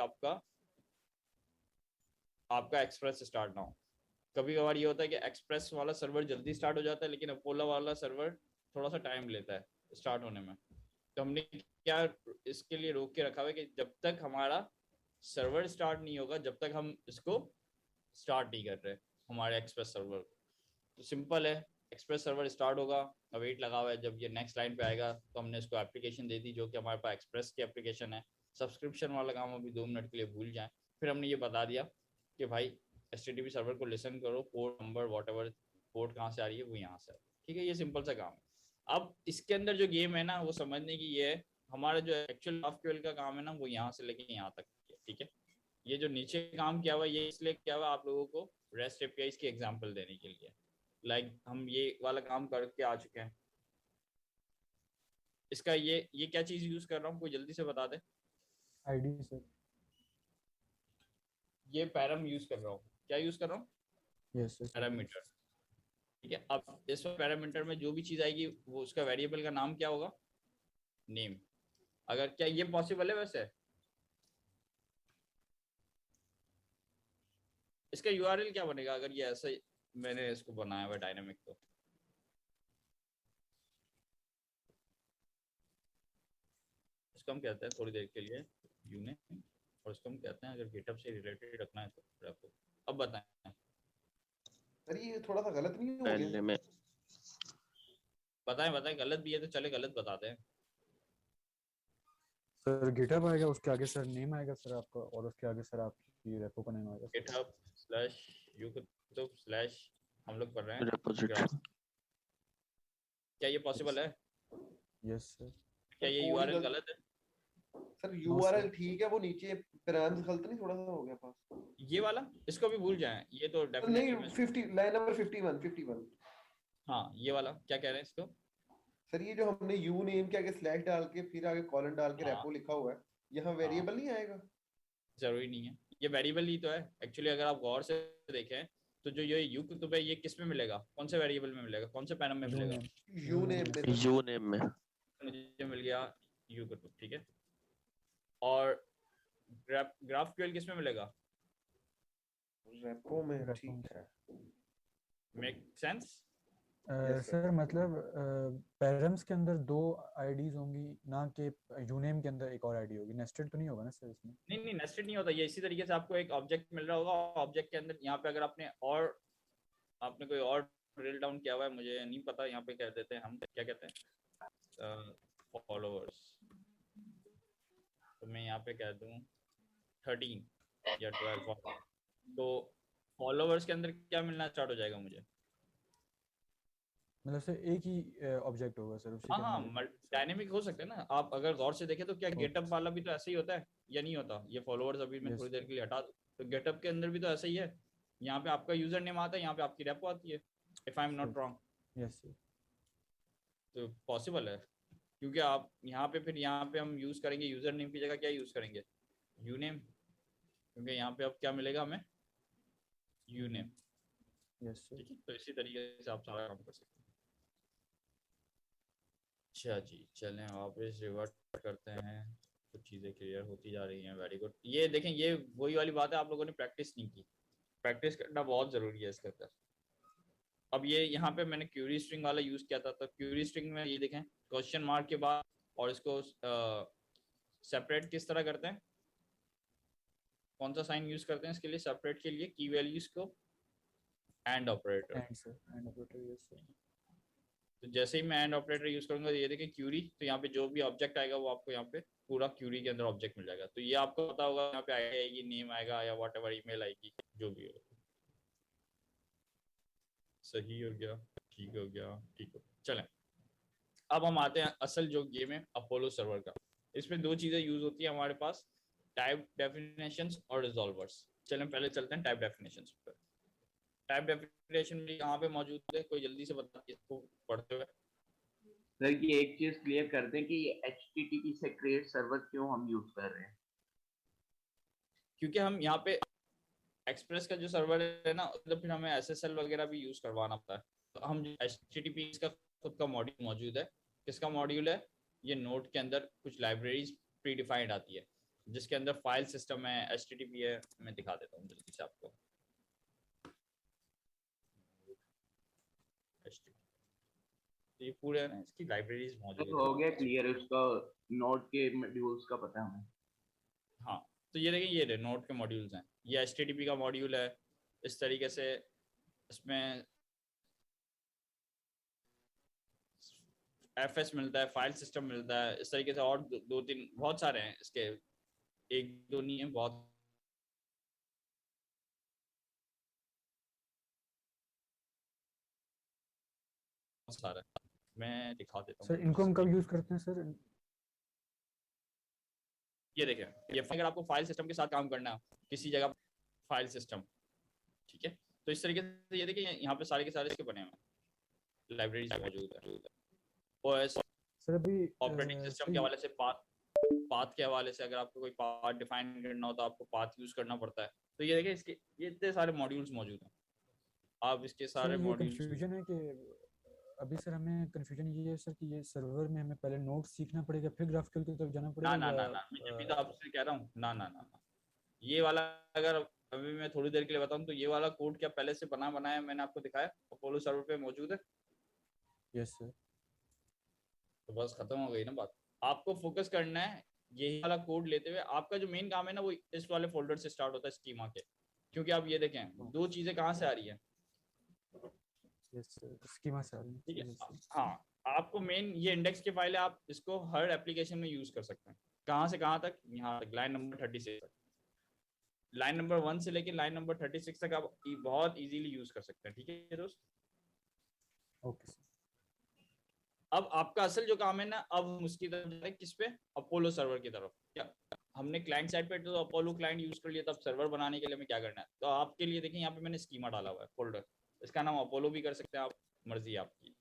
S2: आपका एक्सप्रेस स्टार्ट ना हो। कभी कभार ये होता है कि एक्सप्रेस वाला सर्वर जल्दी स्टार्ट हो जाता है, लेकिन अपोलो वाला सर्वर थोड़ा सा टाइम लेता है स्टार्ट होने में। तो हमने क्या इसके लिए रोक के रखा हुआ है कि जब तक हमारा सर्वर स्टार्ट नहीं होगा जब तक हम इसको स्टार्ट नहीं कर रहे हमारे एक्सप्रेस सर्वर। तो सिंपल है, एक्सप्रेस सर्वर स्टार्ट होगा, अवेट लगा हुआ है, जब ये नेक्स्ट लाइन पे आएगा तो हमने इसको एप्लीकेशन दे दी जो कि हमारे पास एक्सप्रेस की एप्लीकेशन है। सब्सक्रिप्शन वाला काम अभी 2 मिनट के लिए भूल जाएं। फिर हमने ये बता दिया कि भाई HTTP सर्वर को लिसन करो, पोर्ट नंबर वॉटएवर पोर्ट कहाँ से आ रही है वो यहाँ से। ठीक है, ये सिंपल सा काम है। अब इसके अंदर जो गेम है ना वो समझने की ये है, हमारा जो एक्चुअल GraphQL का काम है ना वो यहाँ से लेके यहाँ तक है। ठीक है, ये जो नीचे काम किया हुआ ये इसलिए किया हुआ आप लोगों को REST APIs की एग्जांपल देने के लिए। हम ये वाला काम करके आ चुके हैं। इसका ये क्या चीज यूज कर रहा हूँ, कोई जल्दी से बता दे।
S1: ID sir.
S2: ये पैराम यूज कर रहा हूँ, क्या यूज कर रहा हूँ,
S1: यस सर।
S2: पैरामीटर। ठीक है, अब इस पैरामीटर में जो भी चीज आएगी वो उसका वेरिएबल का नाम क्या होगा, नेम। अगर क्या ये पॉसिबल है वैसे, इसका यूआरएल क्या बनेगा अगर ये ऐसे मैंने इसको बनाया हुआ डायनामिक, तो इसको हम कहते हैं थोड़ी देर के लिए यूने, और इसको हम कहते हैं अगर गिटहब से रिलेटेड रखना है तो आपको। अब बताएं,
S5: सर ये थोड़ा सा गलत नहीं हो गया?
S7: पहले में
S2: बताएं बताएं, गलत भी है तो चले गलत बताते हैं।
S1: सर गिटहब आएगा, उसके आगे सर नेम आएगा सर आपका, और उसके आगे सर आपकी रेपो का नेम आएगा sir.
S2: GitHub slash YouTube slash हम लोग कर रहे हैं
S7: रिपोजिटरी।
S2: graph। क्या ये पॉसिबल है,
S1: यस सर।
S2: क्या ये
S5: कोई
S2: यूआरएल
S5: गलत-
S2: गलत है?
S5: सर यूआरएल ठीक है, वो नीचे पैराम्स गलत नहीं थोड़ा सा हो गया पास?
S2: ये वाला इसको भी भूल जाएं, ये तो
S5: नहीं
S2: डेफिनेटली
S5: 50 लाइन नंबर 51।
S2: हाँ ये वाला क्या कह रहे हैं इसको,
S5: सर ये जो हमने यू नेम के आगे स्लैश डाल के फिर आगे कॉलन डाल के
S2: हाँ।
S5: रेपो लिखा हुआ है, यहाँ वेरिएबल नहीं आएगा?
S2: जरूरी नहीं है, ये वेरिएबल ही तो है एक्चुअली। अगर आप गौर से देखें तो जो ये यू कुतुब है ये किस में मिलेगा, कौन से वेरिएबल में मिलेगा, कौन से पैरम में मिलेगा?
S5: यू नेम में।
S7: यू नेम में।
S2: मुझे मिल गया यू कुतुब, ठीक है। और ग्राफक्यूएल किस में मिलेगा,
S5: रेपो में,
S1: रेपो
S5: ठीक
S1: में।
S5: है।
S2: Make sense?
S5: Yes, sir.
S1: Sir मतलब पैरम्स के अंदर 2 आईडीज होंगी, ना कि यूनेम के अंदर एक और आईडी होगी। नेस्टेड तो नहीं होगा ना सर इसमें?
S2: नहीं नहीं, नेस्टेड नहीं होता ये। इसी तरीके से आपको एक ऑब्जेक्ट मिल रहा होगा, ऑब्जेक्ट के अंदर यहाँ पे अगर आपने कोई और ड्रिल डाउन किया हुआ है, मुझे नहीं पता, यहाँ पे कह देते हैं हम, क्या कहते हैं, फॉलोअर्स। तो मैं यहाँ पे कह दूँ 13 या 12, तो फॉलोअर्स के अंदर क्या मिलना स्टार्ट हो जाएगा मुझे?
S1: मतलब सर एक ही ऑब्जेक्ट होगा सर उसी के
S2: हाँ
S1: अंदर?
S2: डायनेमिक हो सकते हैं ना। आप अगर गौर से देखें तो क्या गेटअप वाला भी तो ऐसे ही होता है या नहीं होता? ये फॉलोअर्स अभी मैं
S1: Yes.
S2: थोड़ी देर के लिए हटा दूं, तो गेटअप के अंदर भी तो ऐसा ही है। यहाँ पे आपका यूजर नेम आता है, यहाँ पे आपकी रेपो आती है, if I am not wrong.
S1: Yes sir.
S2: तो पॉसिबल है, क्योंकि आप यहाँ पे फिर यहाँ पे हम यूज करेंगे यूजर नेम की जगह क्या यूज करेंगे, यू नेम, क्योंकि यहाँ पे अब क्या मिलेगा हमें, यू नेम।
S1: Yes sir.
S2: ठीक है, तो इसी तरीके से आप सारा काम कर सकते हैं। अच्छा जी, चलें वापस रिवर्ट करते हैं, कुछ चीज़ें क्लियर होती जा रही हैं। Very good. ये देखें, ये वही वाली बात है, आप लोगों ने प्रैक्टिस नहीं की। प्रैक्टिस करना बहुत ज़रूरी है इसके अंदर। अब ये यहाँ पे मैंने क्यूरी स्ट्रिंग वाला यूज़ किया था, तो क्यूरी स्ट्रिंग में ये देखें क्वेश्चन मार्क के बाद, और इसको सेपरेट किस तरह करते हैं, कौन सा साइन यूज़ करते हैं इसके लिए, सेपरेट के लिए की वैल्यूज को and operator.
S1: And sir, and operator. Yes sir.
S2: तो जैसे ही मैं एंड ऑपरेटर यूज करूंगा, ये देखिए क्यूरी, तो यहाँ पे जो भी ऑब्जेक्ट आएगा वो आपको यहाँ पे पूरा क्यूरी के अंदर ऑब्जेक्ट मिल जाएगा। तो ये आपको पता होगा, यहाँ पे आएगी नेम आएगा या वॉट एवर ईमेल आएगी, जो भी हो। सही हो गया, ठीक हो गया, ठीक हो। चलें, अब हम आते हैं असल जो गेम है अपोलो सर्वर का। इसमें 2 चीजें यूज होती है हमारे पास, टाइप डेफिनेशंस और रिजॉल्वर्स। चलें पहले चलते हैं टाइप डेफिनेशंस पर। टाइप डेफिनेशन में यहाँ पे मौजूद है, कोई जल्दी से बता इसको पढ़ते हुए।
S4: सर ये एक चीज क्लियर कर दें कि ये HTTP से क्रिएट सर्वर क्यों हम यूज कर रहे हैं?
S2: क्योंकि हम यहाँ पे एक्सप्रेस का जो सर्वर है ना, तो फिर हमें SSL वगैरह भी यूज करवाना पड़ता है। तो हम HTTP का खुद का मॉड्यूल मौजूद है। किसका मॉड्यूल है? ये नोड के अंदर कुछ लाइब्रेरीज प्री डिफाइंड आती है, जिसके अंदर फाइल सिस्टम है, HTTP है। मैं दिखा देता हूँ जल्दी से आपको। तो ये पूरे ना इसकी लाइब्रेरीज मौजूद
S4: तो हो गया क्लियर, उसका नोड के मॉड्यूल्स का पता है हमें।
S2: हाँ, तो ये देखिए, ये नोड के मॉड्यूल्स हैं, ये HTTP का मॉड्यूल है। इस तरीके से इसमें FS मिलता है, फाइल सिस्टम मिलता है। इस तरीके से और 2-3 बहुत सारे हैं इसके, 1-2 नहीं है, बहुत सारा। मैं दिखा देता हूँ
S1: सर इनको हम कब यूज करते हैं सर?
S2: ये देखें, ये अगर आपको फाइल सिस्टम के साथ काम करना है किसी जगह, फाइल सिस्टम, ठीक है, तो इस तरीके से ये देखिए यहाँ पे सारे के सारे इसके बने हुए हैं, लाइब्रेरीज मौजूद है। OS
S1: सर अभी
S2: ऑपरेटिंग सिस्टम
S1: सर
S2: के हवाले से पाथ के हवाले से, अगर आपको कोई पाथ डिफाइन करना हो तो आपको पाथ यूज करना पड़ता है। तो ये देखिए इसके ये इतने सारे मॉड्यूल्स मौजूद हैं, आप इसके
S1: सर
S2: सारे
S1: ये
S2: मॉड्यूल्स
S1: कंफ्यूजन है कि अभी सर हमें कंफ्यूजन ये है सर कि ये सर्वर में हमें पहले नोट सीखना पड़ेगा फिर ग्राफिकल की तरफ जाना
S2: ना
S1: पड़ेगा
S2: ना
S1: या
S2: ना ना मैं जब भी तो आपसे कह रहा हूँ ना ना ना ना, ये वाला अगर अभी मैं थोड़ी देर के लिए बताऊं तो ये वाला कोड क्या पहले से बना बनाया मैंने आपको दिखाया, अपोलो सर्वर पे मौजूद है।
S1: Yes sir.
S2: तो बस खत्म हो गई ना बात। आपको फोकस करना है यही वाला कोड लेते हुए, आपका जो मेन काम है ना वो इस वाले फोल्डर से स्टार्ट होता है स्कीमा के, क्योंकि आप ये देखें दो चीजें कहाँ से आ रही है।
S1: यस सर स्कीमा से आ रही
S2: ठीक है,
S1: है सर।
S2: हाँ आपको मेन ये इंडेक्स की फाइल है, आप इसको हर एप्लीकेशन में यूज कर सकते हैं। कहाँ से कहाँ तक, यहाँ तक लाइन नंबर 36 तक, लाइन नंबर 1 से लेके लाइन नंबर 36 तक आप बहुत इजीली यूज कर सकते हैं। ठीक है दोस्त,
S1: ओके सर।
S2: अब आपका असल जो काम है ना, अब हम उसकी तरफ जा रहे हैं, किस पे, अपोलो सर्वर की तरफ। क्या हमने क्लाइंट साइड पे तो अपोलो क्लाइंट यूज कर लिया, तब सर्वर बनाने के लिए हमें क्या करना है, तो आपके लिए देखिए यहाँ पे मैंने स्कीमा डाला हुआ है फोल्डर, इसका नाम अपोलो भी कर सकते हैं आप, मर्जी आपकी।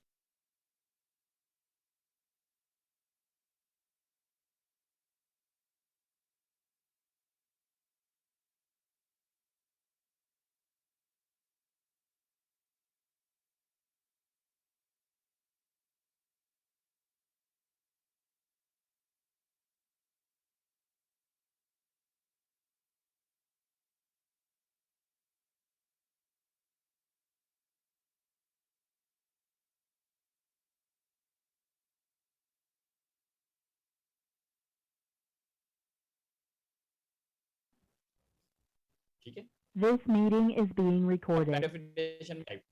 S2: ठीक है,
S3: This meeting is being recorded.
S2: Definition type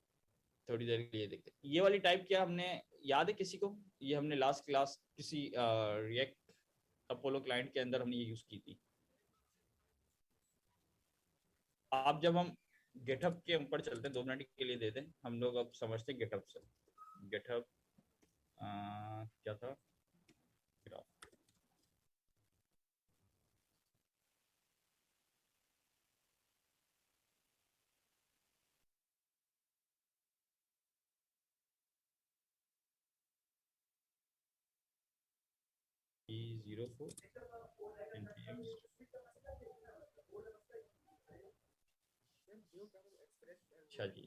S2: थोड़ी देर के लिए देखते हैं। ये वाली टाइप क्या हमने याद है किसी को, ये हमने लास्ट क्लास किसी रिएक्ट अपोलो क्लाइंट के अंदर हमने ये यूज की थी। आप जब हम गेटअप के ऊपर चलते हैं, 2 मिनट के लिए दे दें, हम लोग अब समझते हैं गेटअप से। गेटअप क्या था, E04 npm। अच्छा जी,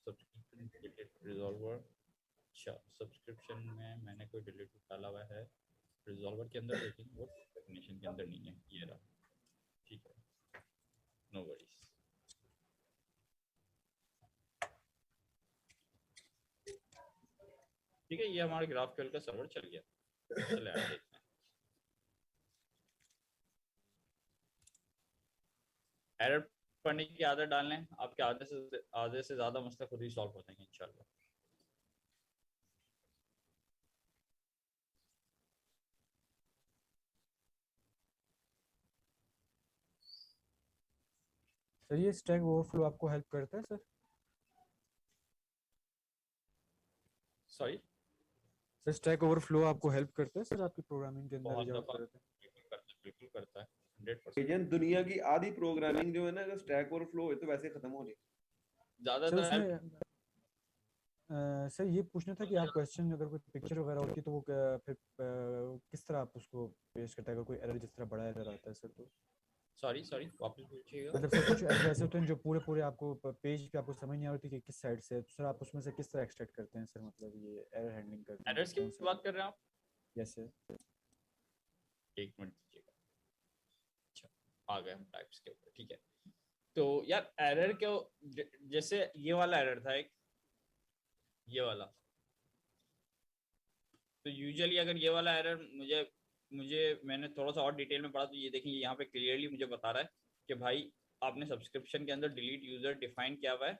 S2: सब्सक्रिप्शन डिलीट रिजॉल्वर। अच्छा सब्सक्रिप्शन में मैंने कोई डिलीट डाला हुआ है रिजॉल्वर के अंदर, लेकिन वो डेफिनेशन के अंदर नहीं है, ये रहा। ठीक है, नो वरीज। ठीक है, ये हमारा ग्राफक्यूएल का सर्वर चल गया। चले आगे देखते हैं। एरर पढ़ने की आदत डालने, आपके आधे से ज्यादा मसले खुद ही सॉल्व हो जाएंगे इंशाल्लाह।
S1: सर ये स्टैक ओवरफ्लो आपको हेल्प करता है sir?
S2: Sorry
S1: sir stack overflow आपको हेल्प करता है सर आपकी प्रोग्रामिंग के अंदर
S2: बहुत
S1: जब आप
S2: दफा
S1: करते हैं?
S2: बिल्कुल करता है 100%।
S5: एजेंट दुनिया की आधी प्रोग्रामिंग जो है ना, अगर स्टैक ओवरफ्लो है तो वैसे खत्म हो जाए।
S1: सर
S2: ज्यादातर
S1: उसमें सर ये पूछना था कि आप क्वेश्चन अगर कोई पिक्चर वगैरह होती है तो वो फिर किस तरह आप उसको पेश करता है अगर कोई एरर जिस तरह बड़ा एरर आता है सर तो?
S2: सॉरी सॉरी वापस पूछिएगा।
S1: मतलब सर कुछ एरर ऐसे होते हैं जो पूरे पूरे आपको पेज पे आपको समझ नहीं आ रही कि किस साइड से, तो सर आप उसमें से किस तरह एक्सट्रैक्ट करते हैं सर, मतलब ये एरर हैंडलिंग करते हैं
S2: एरर्स की
S1: कौन सा?
S2: बात कर रहे हैं आप?
S1: Yes sir.
S2: एक मिनट दीजिएगा। अच्छा आ गए हम टाइप्स के ऊपर। ठीक है, तो यार एरर क्यों, जैसे ये वाला एरर था एक, ये वाला, तो यूजुअली अगर ये वाला एरर मुझे मुझे मैंने थोड़ा सा और डिटेल में पढ़ा तो ये देखिए यहाँ पे क्लियरली मुझे बता रहा है कि भाई आपने सब्सक्रिप्शन के अंदर डिलीट यूजर डिफाइन किया हुआ है,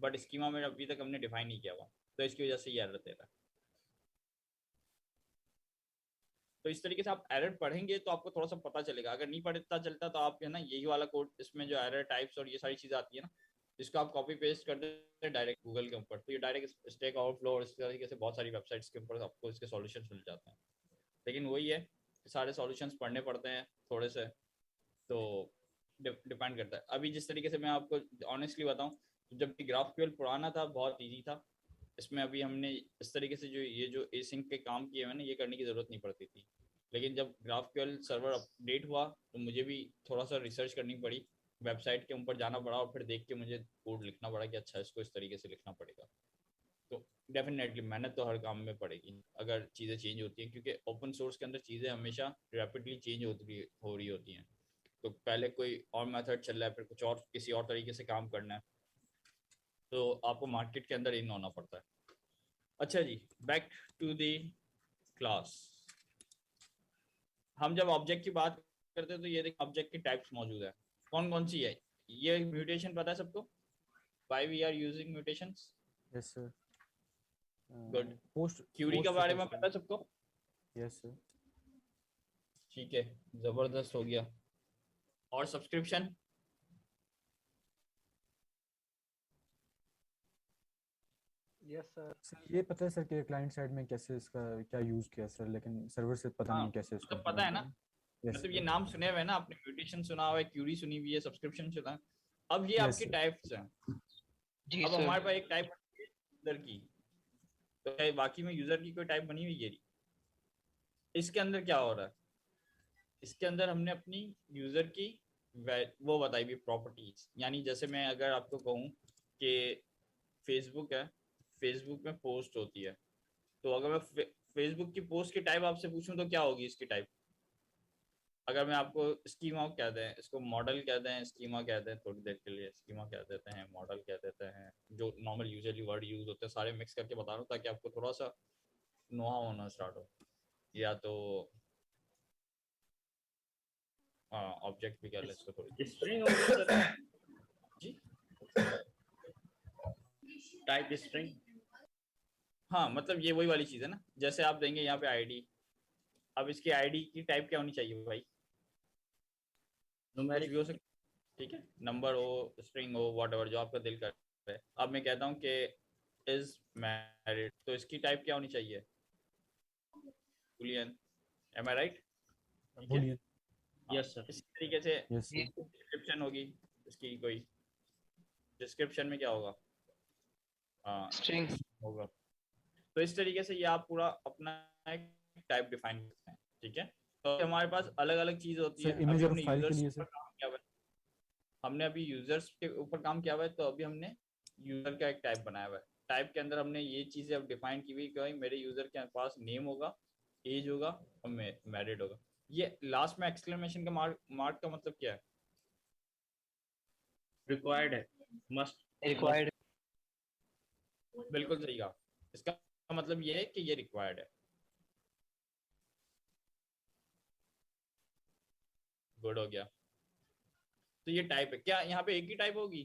S2: बट स्कीमा में अभी तक हमने डिफाइन नहीं किया हुआ, तो इसकी वजह से ये एरर दे रहा है। तो इस तरीके से आप एरर पढ़ेंगे तो आपको थोड़ा सा पता चलेगा, अगर नहीं पता चलता तो आप है ना यही वाला कोड, इसमें जो एरर टाइप्स और ये सारी चीज़ें आती है ना, इसको आप कॉपी पेस्ट कर देते हैं डायरेक्ट गूगल के ऊपर, तो ये डायरेक्ट स्टैक ओवरफ्लो और इस तरीके से बहुत सारी वेबसाइट्स के ऊपर आपको इसके सॉल्यूशंस मिल जाते हैं। लेकिन वही है कि सारे सॉल्यूशंस पढ़ने पड़ते हैं थोड़े से, तो डिपेंड करता है। अभी जिस तरीके से मैं आपको ऑनेस्टली बताऊं, जब GraphQL पुराना था बहुत इजी था, इसमें अभी हमने इस तरीके से जो ये जो एसिंक के काम किए हुए ना, ये करने की ज़रूरत नहीं पड़ती थी। लेकिन जब GraphQL सर्वर अपडेट हुआ तो मुझे भी थोड़ा सा रिसर्च करनी पड़ी, वेबसाइट के ऊपर जाना पड़ा और फिर देख के मुझे कोड लिखना पड़ा कि अच्छा इसको इस तरीके से लिखना पड़ेगा। तो डेफिनेटली मेहनत तो हर काम में पड़ेगी अगर चीज़ें चेंज होती हैं, क्योंकि ओपन सोर्स के अंदर चीज़ें हमेशा रैपिडली चेंज हो रही होती हैं। तो पहले कोई और मेथड चल रहा है, फिर कुछ और किसी और तरीके से काम करना है, तो आपको मार्केट के अंदर इन होना पड़ता है। अच्छा जी, बैक टू द क्लास। हम जब ऑब्जेक्ट की बात करते हैं तो ये देखिए ऑब्जेक्ट की टाइप्स मौजूद है। कौन कौन सी है? ये म्यूटेशन पता है सबको? Why we are using mutations?
S1: Yes sir.
S2: Good.
S1: Post
S2: query के बारे में पता है सबको?
S1: Yes sir.
S2: ठीक है, जबरदस्त हो गया। और सब्सक्रिप्शन?
S7: Yes sir.
S1: सर ये पता है सर कि क्लाइंट साइड में कैसे इसका क्या यूज किया सर, लेकिन सर्वर से पता
S2: हाँ,
S1: नहीं कैसे इसको
S2: मतलब पता है ना,
S1: यस
S2: मतलब ये नाम सुने हुए हैं ना आपने, म्यूटेशन सुना हुआ है, क्यूरी सुनी हुई है, सब्सक्रिप्शन सुना है। अब ये
S1: Yes,
S2: आपकी
S1: sir.
S2: टाइप्स हैं।
S7: जी
S2: अब
S7: सर।
S2: हमारे पास एक टाइप यूजर की, तो क्या बाकी में यूजर की कोई टाइप बनी हुई है? इसके अंदर क्या हो रहा है? इसके अंदर हमने अपनी यूजर की वो बताई हुई प्रॉपर्टीज। यानी जैसे मैं अगर आपको कहूँ कि फेसबुक है, फेसबुक में पोस्ट होती है, तो अगर मैं फेसबुक की पोस्ट की टाइप आपसे पूछूं तो क्या होगी इसकी टाइप? अगर मैं आपको स्कीमा कह दें, इसको मॉडल कह दें, स्कीमा कह दें, थोड़ी देर के लिए स्कीमा कह देते हैं, मॉडल कह देते हैं, जो नॉर्मल यूजुअली वर्ड यूज होते हैं सारे मिक्स करके बता रहा हूँ ताकि आपको थोड़ा सा नोहा होना स्टार्ट हो। या तो ऑब्जेक्ट भी कह लें इसको थोड़ी
S6: स्ट्रिंग हो गया सर।
S2: जी।
S6: Type string.
S2: हाँ, मतलब ये वही वाली चीज़ है ना, जैसे आप देंगे यहाँ पे आईडी, अब इसकी आईडी की टाइप क्या होनी चाहिए भाई? कुछ भी हो सकता, ठीक है, नंबर हो, स्ट्रिंग हो, व्हाटएवर जो आपका दिल कर रहा है। अब मैं कहता हूँ कि इज मैरिड, तो इसकी टाइप क्या होनी चाहिए? बूलियन। एम आई राइट?
S1: बोलिए।
S6: Yes sir.
S2: इसी तरीके से
S1: यस सर।
S2: डिस्क्रिप्शन होगी इसकी, कोई डिस्क्रिप्शन में क्या होगा?
S7: स्ट्रिंग।
S2: होगा। तो इस तरीके से ये आप पूरा अपना एक टाइप डिफाइन करते हैं, ठीक है। तो हमारे पास अलग अलग चीज होती है।
S1: सर इमेज
S2: अभी
S1: और
S2: हमने
S1: फाइल के
S2: यूजर्स
S1: लिए
S2: पर
S1: सर।
S2: काम किया हुआ है, हमने अभी यूजर्स के ऊपर काम किया हुआ है, तो अभी हमने यूजर का एक टाइप बनाया हुआ है। टाइप के अंदर हमने ये चीजें अब डिफाइन की हुई कि मेरे यूजर के पास नेम होगा, एज होगा और मैरिड होगा। ये लास्ट में एक्सक्लेमेशन का मार्क का मतलब क्या है?
S6: रिक्वायर्ड है, मस्ट।
S7: रिक्वायर्ड।
S2: बिल्कुल सही कहा। इसका मतलब ये है कि ये रिक्वायर्ड है। गुड हो गया। तो ये टाइप है। क्या यहाँ पे एक ही टाइप होगी?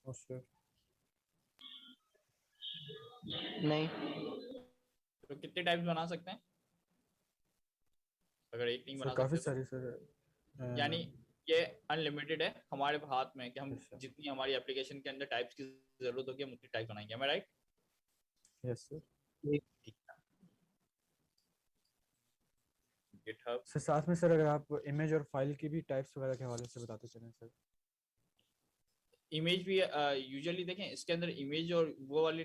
S1: सर
S7: नहीं।
S2: तो कितने टाइप्स बना सकते हैं अगर एक नहीं
S1: सर
S2: बना
S1: काफी
S2: सकते तो?
S1: सारे सर।
S2: यानी ये अनलिमिटेड है हमारे हाथ में कि हम
S1: Yes, sir.
S2: जितनी हमारी एप्लीकेशन के अंदर टाइप्स की जरूरत होगी हम उतनी टाइप बनाएंगे। am I right?
S1: Yes sir.
S2: GitHub।
S1: Sir साथ में सर अगर आप इमेज और फाइल की भी टाइप्स वगैरह के हवाले से बताते चलें सर।
S2: इमेज भी यूजुअली देखें इसके अंदर इमेज और वो वाले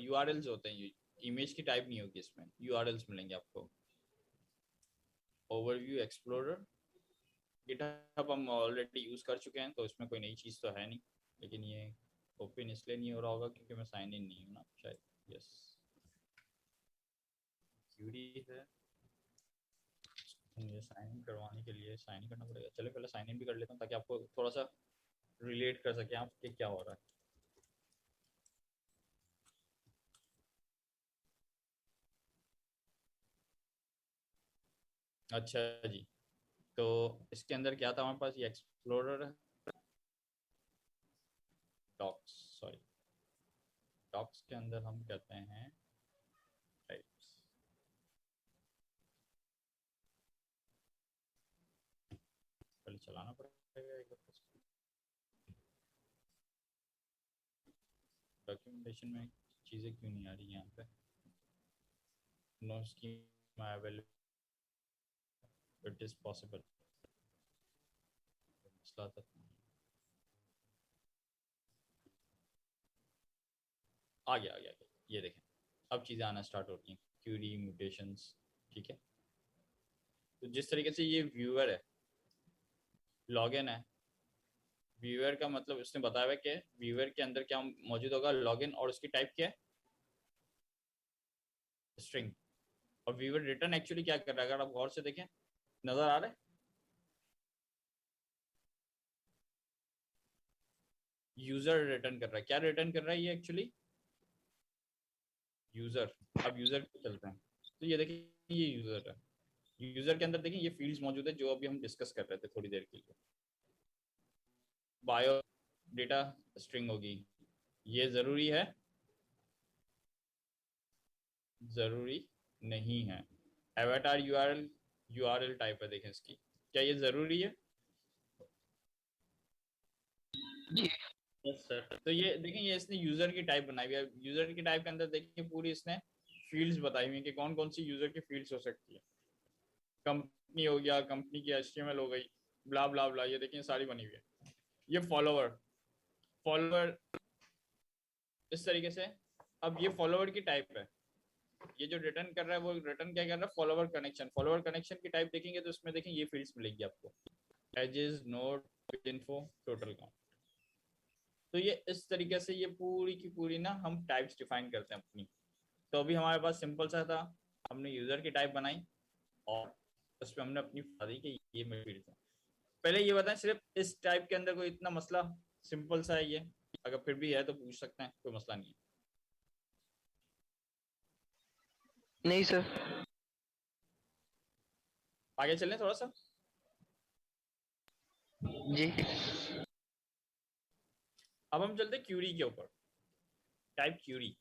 S2: यूआरएल्स होते हैं। इमेज की टाइप नहीं होगी इसमें, यूआरएल्स मिलेंगे आपको। ओवरव्यू एक्सप्लोरर, गिटहब हम ऑलरेडी यूज कर चुके हैं तो इसमें कोई नई चीज़ तो है नहीं, लेकिन ये ओपन इसलिए नहीं हो रहा होगा क्योंकि मैं साइन इन नहीं हूँ ना शायद। यस, क्यूरी है, मुझे साइन इन करवाने के लिए साइन इन करना पड़ेगा। चलो पहले साइन इन भी कर लेता हूँ ताकि आपको थोड़ा सा रिलेट कर सकें आप कि क्या हो रहा है। अच्छा जी, तो इसके अंदर क्या था हमारे पास? ये एक्सप्लोरर है, डॉक्स, सॉरी डॉक्स के अंदर हम कहते हैं टाइप्स। पहले चलाना पड़ेगा एक बार। डॉक्यूमेंटेशन में चीज़ें क्यों नहीं आ रही यहाँ पे? No schema available, it is possible. मसला था। आ गया, ये देखें अब चीज़ें आना स्टार्ट होती हैं, क्यूरी म्यूटेशंस, ठीक है। तो जिस तरीके से ये व्यूअर है, लॉगिन है, व्यूअर का मतलब उसने बताया हुआ कि व्यूअर के अंदर क्या मौजूद होगा, लॉगिन, और उसकी टाइप क्या है, स्ट्रिंग। और व्यूअर रिटर्न एक्चुअली क्या कर रहा है, अगर आप गौर से देखें, नजर आ रहा है, यूजर रिटर्न कर रहा है। क्या रिटर्न कर रहा है ये एक्चुअली, यूजर। अब यूजर पे चलते हैं, तो ये देखिए ये यूजर है। यूजर के अंदर देखिए ये फील्ड्स मौजूद है जो अभी हम डिस्कस कर रहे थे थोड़ी देर के लिए। बायो डेटा स्ट्रिंग होगी, ये जरूरी है, जरूरी नहीं है। एवेटार यूआरएल टाइप है, देखें इसकी, क्या ये जरूरी है?
S6: Yes sir.
S2: तो ये देखें, ये इसने यूजर की टाइप बनाई हुई है। यूजर की टाइप के अंदर देखिए पूरी इसने फील्ड्स बताई हुई है कि कौन कौन सी यूजर की फील्ड्स हो सकती है। कंपनी हो गया, कंपनी की HTML हो गई, ब्ला ब्ला ब्ला, ये देखिए सारी बनी हुई है। ये फॉलोवर इस तरीके से। अब ये फॉलोवर की टाइप है, ये जो रिटर्न कर रहा है वो रिटर्न क्या कर रहा है, फॉलोवर कनेक्शन। फॉलोवर कनेक्शन की टाइप देखेंगे तो इसमें देखें ये फील्ड्स मिलेगी आपको, edges, node, info, total count. तो ये इस तरीके से ये पूरी की पूरी ना हम टाइप्स डिफाइन करते हैं अपनी। तो अभी हमारे पास सिंपल सा था, हमने यूजर की टाइप बनाई और उस पर हमने अपनी बता दी कि ये मेरे फील्ड्स हैं। पहले ये बताएं, सिर्फ इस टाइप के अंदर कोई इतना मसला, सिंपल सा है ये, अगर फिर भी है तो पूछ सकते हैं, कोई मसला नहीं है।
S7: नहीं सर।
S2: आगे चलें थोड़ा सा।
S7: जी।
S2: अब हम चलते हैं क्यूरी के ऊपर, टाइप क्यूरी।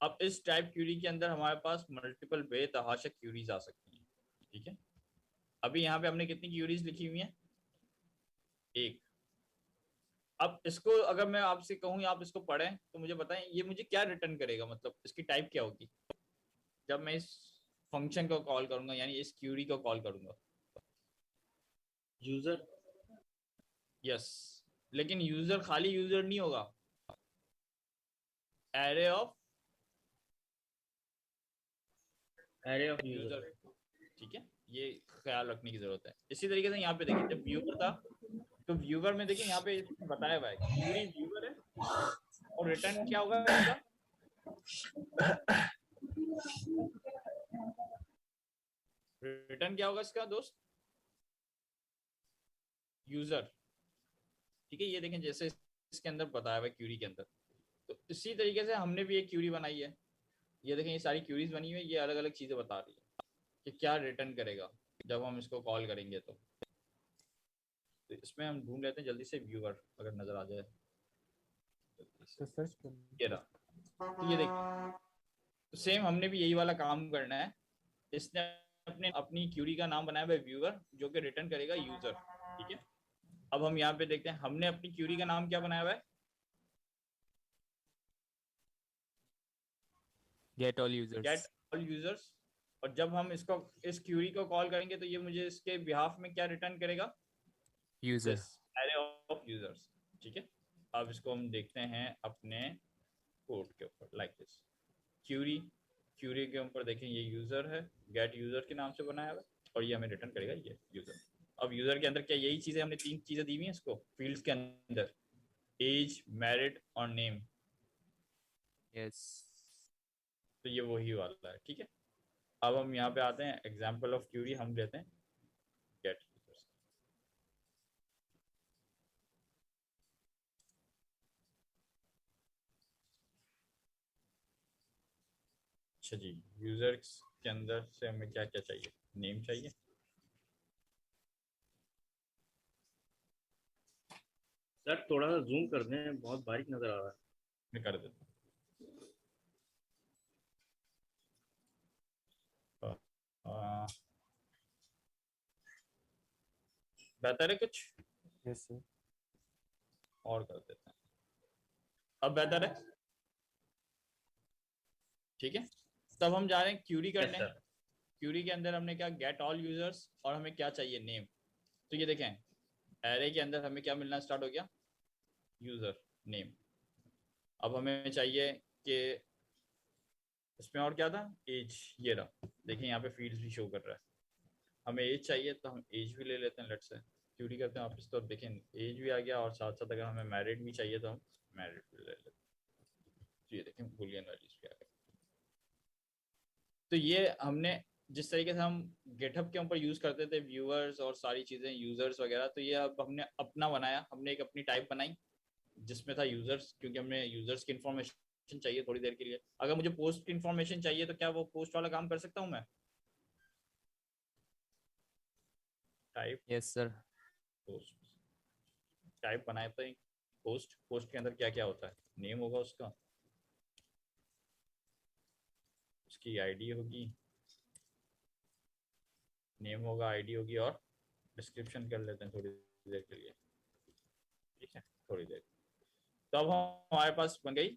S2: अब इस टाइप क्यूरी के अंदर हमारे पास मल्टीपल बेतहाशा क्यूरीज आ सकती हैं, ठीक है। अभी यहाँ पे हमने कितनी क्यूरीज लिखी हुई हैं, एक। अब इसको अगर मैं आपसे कहूँ आप इसको पढ़ें तो मुझे बताएं ये मुझे क्या रिटर्न करेगा, मतलब इसकी टाइप क्या होगी जब मैं इस फंक्शन को कॉल करूंगा, यानी इस क्यूरी को कॉल करूंगा।
S6: यूजर।
S2: यस, लेकिन यूजर खाली यूजर नहीं होगा, एरे ऑफ यूजर, ठीक है। ये ख्याल रखने की जरूरत है। इसी तरीके से यहाँ पे देखिए, जब व्यूअर था तो व्यूअर में देखिए यहाँ पे बताया हुआ है क्यूरी व्यूअर है, और रिटर्न क्या होगा इसका, रिटर्न क्या होगा इसका दोस्त, यूजर, ठीक है। ये देखें जैसे इसके अंदर बताया हुआ है क्यूरी के अंदर, तो इसी तरीके से हमने भी एक क्यूरी बनाई है। ये देखें ये सारी क्यूरीज बनी हुई है, ये अलग अलग चीजें बता रही है कि क्या रिटर्न करेगा जब हम इसको कॉल करेंगे। तो इसमें हम ढूंढ लेते हैं जल्दी से व्यूअर, अगर नजर आ जाए
S1: तो सर्च कर।
S2: ये रहा। तो ये देखिए, तो सेम हमने भी यही वाला काम करना है। इसने अपनी क्यूरी का नाम बनाया हुआ है व्यूअर, जो कि रिटर्न करेगा यूजर, ठीक है। अब हम यहाँ पे देखते हैं हमने अपनी क्यूरी का नाम क्या बनाया हुआ है,
S8: गेट ऑल
S2: यूजर्स। और जब हम इसको इस क्यूरी को कॉल करेंगे तो ये मुझे इसके बिहाफ में क्या रिटर्न करेगा,
S8: यूजर।
S2: एरे ऑफ यूजर्स, ठीक है। अब इसको हम देखते हैं अपने कोड के ऊपर, लाइक दिस। क्यूरी के ऊपर देखें ये यूजर है, गेट यूजर के नाम से बनाया हुआ, और ये हमें रिटर्न करेगा ये यूजर। अब यूजर के अंदर क्या यही चीजें, हमने 3 चीजें दी हुई हैं इसको फील्ड्स के अंदर, एज, मैरिड और नेम।
S8: यस।
S2: तो ये वही वाला है, ठीक है। अब हम यहाँ पे आते हैं, एग्जाम्पल ऑफ क्यूरी हम लेते हैं गेट यूजर्स। अच्छा जी, यूजर्स के अंदर से हमें क्या क्या चाहिए, नेम चाहिए,
S6: सर थोड़ा सा जूम कर दें, बहुत बारीक नजर आ रहा है।
S2: मैं कर देता हूँ। बेहतर है कुछ,
S1: यस सर।
S2: और कर देते हैं, अब बेहतर है, ठीक है। तब हम जा रहे हैं क्यूरी करने। क्यूरी के अंदर हमने क्या, गेट ऑल यूजर्स, और हमें क्या चाहिए, नेम। तो ये देखें एरे के अंदर हमें क्या मिलना स्टार्ट हो गया, यूजर नेम। अब हमें चाहिए कि इसमें और क्या था, एज, ये रहा, देखिए यहाँ पे फील्ड्स भी शो कर रहा है। हमें एज चाहिए तो हम एज भी ले लेते हैं, लेट्स से क्यूरी करते हैं वापस, तो देखें एज भी आ गया, और साथ साथ अगर हमें मैरिड भी चाहिए तो हम मैरिड भी ले लेते हैं। तो ये देखें बुलियन वैल्यूज भी आ गए। तो ये हमने जिस तरीके से हम गेटहब के ऊपर यूज करते थे व्यूअर्स और सारी चीजें यूजर्स वगैरह, तो ये अब हमने अपना बनाया, हमने एक अपनी टाइप बनाई जिसमें था यूजर्स, क्योंकि हमें यूजर्स की इन्फॉर्मेशन चाहिए थोड़ी देर के लिए। अगर मुझे पोस्ट की इन्फॉर्मेशन चाहिए तो क्या वो पोस्ट वाला काम कर सकता हूँ मैं? Type
S8: Yes, sir.
S2: Post, type बनाए तो पोस्ट, पोस्ट के अंदर क्या क्या होता है, नेम होगा उसका, उसकी आईडी होगी, नेम होगा, आईडी होगी, और डिस्क्रिप्शन कर लेते हैं थोड़ी देर के लिए, ठीक है, थोड़ी देर। तो अब हमारे पास बन गई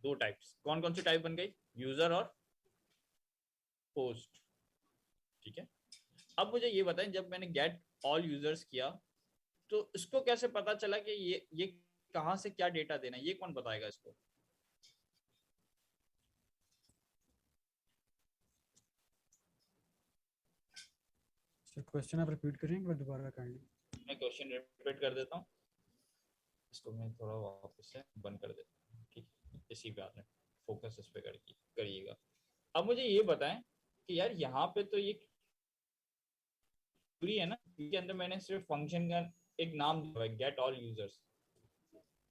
S2: दो टाइप्स। कौन कौन सी टाइप बन गई, यूजर और पोस्ट, ठीक है। अब मुझे ये बताएं, जब मैंने गेट ऑल यूजर्स किया तो इसको कैसे पता चला कि ये कहां से क्या डेटा देना है, ये कौन बताएगा इसको?
S1: सर क्वेश्चन आप रिपीट करेंगे दोबारा काइंडली?
S2: मैं क्वेश्चन रिपीट कर देता हूँ, इसको मैं थोड़ा वापस से बंद कर देता हूँ, ठीक है, इसी पे आपने फोकस इस पे करिएगा। अब मुझे ये बताएं कि यार यहाँ पे तो ये क्वेरी है ना, इसके अंदर मैंने सिर्फ फंक्शन का एक नाम दिया है, गेट ऑल यूजर्स।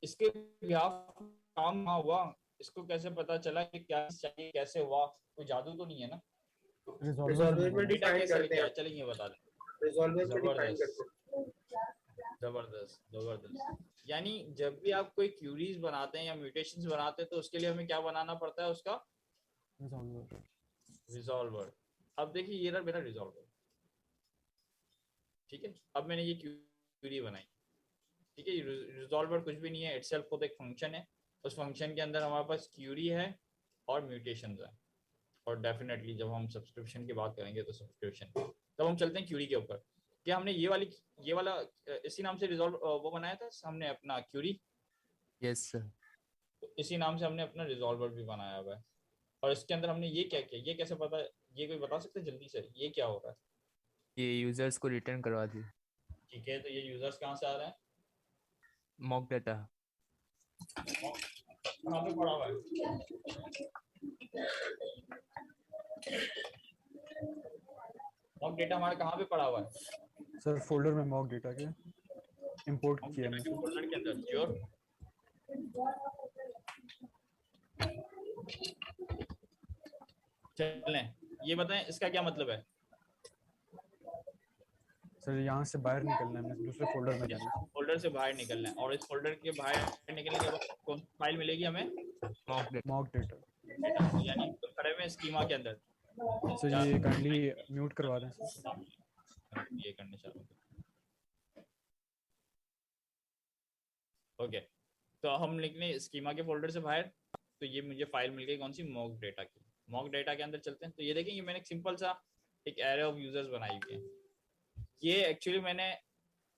S2: इसके बिहाफ काम कहाँ हुआ, इसको कैसे पता चला कि क्या चाहिए, कैसे हुआ? कोई जादू तो नहीं है ना?
S5: रिजॉल्वर में
S2: डेटा
S5: डिफाइन
S2: कैसे
S5: करते
S2: लेके
S5: हैं,
S2: आए, चलिए ये बता दें।
S5: रिजॉल्वर में डिफाइन करते
S2: जबरदस्त, जबरदस्त, जबरदस्त। यानी जब भी आप कोई क्यूरीज बनाते हैं या म्यूटेशंस बनाते हैं तो उसके लिए हमें क्या बनाना पड़ता है, उसका रिजॉल्वर। अब देखिए ये रहा मेरा रिजॉल्वर, ठीक है। अब मैंने ये क्यूरी बनाई, ठीक है। रिजॉल्वर कुछ भी नहीं है, इटसेल्फ खुद एक फंक्शन है। उस फंक्शन के अंदर हमारे पास क्यूरी है और म्यूटेशंस है, और डेफिनेटली जब हम सब्सक्रिप्शन की बात करेंगे तो सब्सक्रिप्शन, तब हम चलते हैं क्यूरी के ऊपर। क्या हमने ये वाला इसी नाम से रिजॉल्व वो बनाया था हमने अपना क्यूरी,
S8: Yes, sir.
S2: तो इसी नाम से हमने अपना रिजॉल्वर भी बनाया हुआ है। और इसके अंदर हमने ये क्या किया, ये कैसे पता, ये कोई बता सकते हैं जल्दी से, ये क्या हो रहा है?
S8: ये यूजर्स को रिटर्न करवा दी,
S2: ठीक है, तो ये यूजर्स कहाँ से आ रहे हैं?
S8: Mock data.
S2: कहाँ पे पड़ा हुआ है? मॉक डेटा हमारा कहाँ पे पड़ा हुआ है?
S1: सर फोल्डर में मॉक डेटा के इंपोर्ट किया मैंने।
S2: फोल्डर के अंदर, श्योर? चलें, ये बताएं इसका क्या मतलब है?
S1: सर यहाँ से बाहर निकलना है, मैं दूसरे फोल्डर में जाना है।
S2: फोल्डर से बाहर निकलना है, और इस फोल्डर के बाहर निकलने के बाद कौन सी फाइल मिलेगी हमें?
S8: Mock data.
S1: Mock data.
S2: Data, यानी तो खड़े में स्कीमा के अंदर।
S1: सर ये काइंडली म्यूट करवा दें सर।
S2: ये करने चालू। ओके, तो हम निकले स्कीमा के फोल्डर से बाहर, तो ये मुझे फाइल मिल गई कौन सी, मॉक डेटा की। मॉक डेटा के अंदर चलते हैं, तो ये देखें ये मैंने एक सिंपल सा एक एरे ऑफ यूजर्स बनाई हुई है। ये एक्चुअली मैंने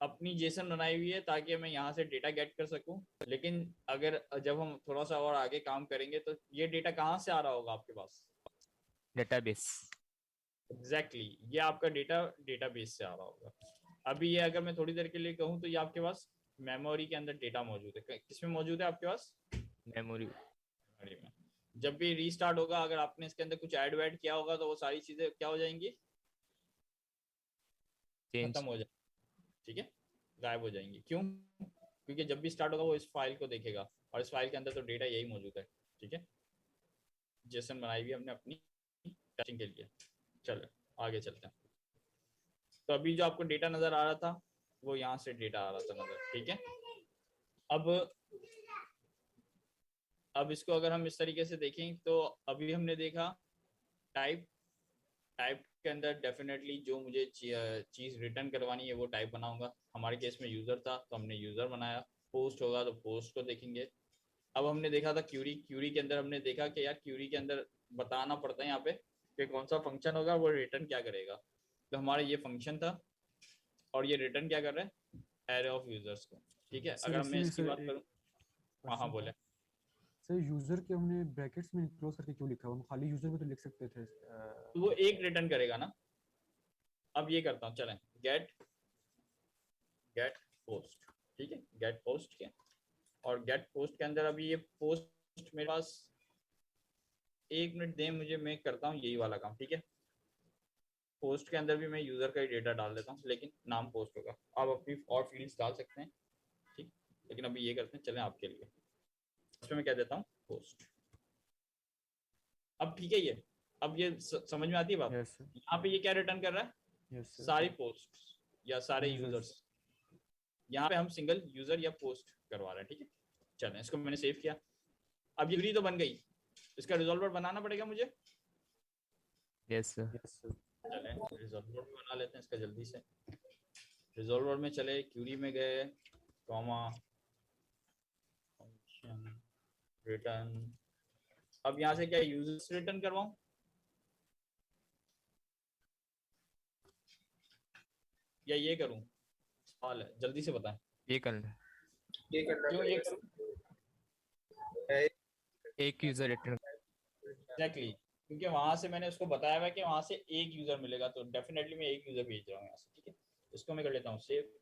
S2: अपनी जेसन बनाई हुई है ताकि मैं यहाँ से डेटा गेट कर सकूं, लेकिन अगर जब हम थोड़ा सा और आगे काम करेंगे तो ये डेटा कहाँ से आ रहा होगा आपके पास?
S8: डेटाबेस।
S2: एग्जैक्टली, ये आपका डेटा डेटाबेस से आ रहा होगा। अभी ये अगर मैं थोड़ी देर के लिए कहूँ तो ये आपके पास मेमोरी के अंदर डेटा मौजूद है। किसमें मौजूद है आपके पास?
S8: मेमोरी।
S2: मेमोरी में। जब भी रीस्टार्ट होगा, अगर आपने इसके अंदर कुछ ऐड वैड किया होगा तो वो सारी चीजें क्या हो जाएंगी,
S8: चेंज।
S2: खत्म हो जाएंगी, ठीक है, गायब हो जाएंगी। क्यों? क्योंकि जब भी स्टार्ट होगा वो इस फाइल को देखेगा, और इस फाइल के अंदर तो डेटा यही मौजूद है, ठीक है। जेसन बनाई हुई हमने अपनी टेस्टिंग के लिए। चलो आगे चलते हैं। तो अभी जो आपको डेटा नजर आ रहा था वो यहाँ से डेटा आ रहा था नजर, ठीक है। अब इसको अगर हम इस तरीके से देखें तो अभी हमने देखा टाइप के अंदर डेफिनेटली जो मुझे चीज़ रिटर्न करवानी है वो टाइप बनाऊंगा। हमारे केस में यूज़र था तो हमने यूज़र बनाया। पोस्ट होगा तो पोस्ट को देखेंगे। अब हमने देखा था क्यूरी के अंदर हमने देखा कि यार क्यूरी के अंदर बताना पड़ता है यहाँ पे कि कौन सा फंक्शन होगा वो रिटर्न क्या करेगा। तो हमारा ये फंक्शन था, और ये रिटर्न क्या कर रहा है, एरे ऑफ यूजर्स को, ठीक है।
S1: सर
S2: अगर
S1: इसी
S2: मैं
S1: में
S2: इसकी
S1: सर
S2: बात
S1: एक
S2: करूँ, हाँ
S1: क्वेश्चन
S2: बोले।
S1: था सर, यूजर के हमने ब्रैकेट्स में क्लोज करके क्यों लिखा? हम खाली यूजर में तो लिख सकते थे।
S2: तो वो एक रिटर्न करेगा ना। अब ये करता हूँ, चलें, गेट पोस्ट, ठीक है, गेट पोस्ट के, और गेट पोस्ट के अंदर अभी ये पोस्ट मेरे पास, 1 मिनट दें मुझे, मैं करता हूँ यही वाला काम, ठीक है। पोस्ट के अंदर भी मैं यूजर का ही डेटा डाल देता हूँ, लेकिन नाम पोस्ट होगा। आप अपनी और फील्ड्स डाल सकते हैं, ठीक, लेकिन अभी ये करते हैं, चलें आपके लिए। इसमें मैं कह देता हूँ पोस्ट। अब ठीक है, ये अब ये समझ में आती है बात।
S1: यस सर,
S2: यहाँ पे ये क्या रिटर्न कर रहा है,
S1: यस सर,
S2: सारी पोस्ट या सारे
S1: यूजर्स।
S2: यूजर्स। यहाँ पे हम सिंगल यूजर या पोस्ट करवा रहे हैं, ठीक है। चलें, इसको मैंने सेव किया। अब ये क्वेरी तो बन गई, इसका रिजॉल्वर बनाना पड़ेगा मुझे।
S8: Yes sir.
S1: यस सर,
S2: चलें रिजॉल्वर बना लेते हैं इसका जल्दी से। रिजॉल्वर में चले, क्यूरी में गए, कॉमा, फंक्शन, रिटर्न। अब यहाँ से क्या यूजर्स रिटर्न करवाऊं, या ये करूं? सवाल है, जल्दी से बताएं।
S8: ये कर ले,
S2: क्यों ये करूं?
S8: एक यूजर रिटर्न।
S2: एग्जैक्टली, क्योंकि वहां से मैंने उसको बताया हुआ कि वहां से एक यूजर मिलेगा, तो डेफिनेटली मैं एक यूजर भेज रहा हूँ यहाँ से, ठीक है। इसको मैं कर लेता हूँ सेव।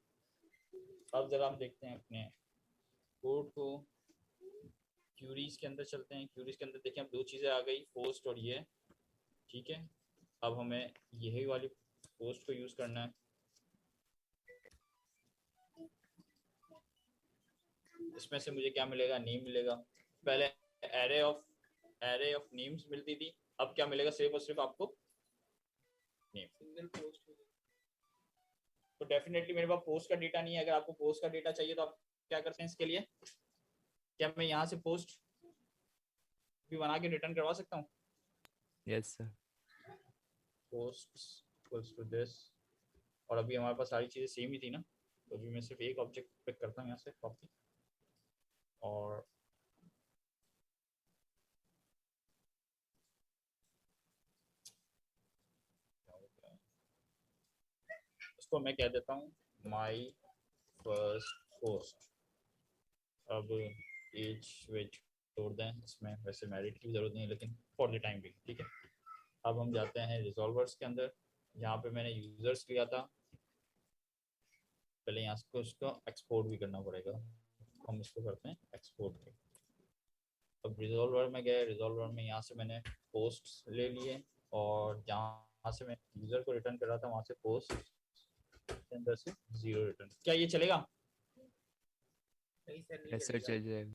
S2: अब जरा हम देखते हैं अपने कोड को, क्यूरीज के अंदर चलते हैं। क्यूरीज के अंदर देखें, अब 2 चीज़ें आ गई, पोस्ट और ये, ठीक है। अब हमें यही वाली पोस्ट को यूज करना है। इसमें से मुझे क्या मिलेगा, नेम मिलेगा। पहले एरे ऑफ नेम्स मिलती थी, अब क्या मिलेगा, सिर्फ और सिर्फ आपको नेम। Single post. तो डेफिनेटली मेरे पास पोस्ट का डेटा नहीं है। अगर आपको पोस्ट का डेटा चाहिए तो आप क्या करते हैं इसके लिए, क्या मैं यहाँ से पोस्ट भी बना के रिटर्न करवा सकता हूँ?
S8: Yes sir.
S2: Post equals to this, और अभी हमारे पास सारी चीज़ें सेम ही थी ना, तो अभी मैं सिर्फ एक ऑब्जेक्ट पिक करता हूँ यहाँ से, कॉपी, और इसको मैं कह देता हूँ माई फर्स्ट पोस्ट। अब एज वेज छोड़ दें, इसमें वैसे मैरिट की जरूरत नहीं है, लेकिन फॉर द टाइम भी, ठीक है। अब हम जाते हैं रिजॉल्वर्स के अंदर। यहाँ पे मैंने यूजर्स लिया था, पहले यहाँ से उसको एक्सपोर्ट भी करना पड़ेगा, हम इसको करते हैं एक्सपोर्ट। अब रिजॉल्वर में गए, रिजॉल्वर में यहाँ से मैंने पोस्ट ले लिए, और जहाँ से मैं यूजर को रिटर्न कर रहा था वहाँ से पोस्ट के अंदर से 0 रिटर्न। क्या ये चलेगा?
S8: यस सर, चल जाएगा।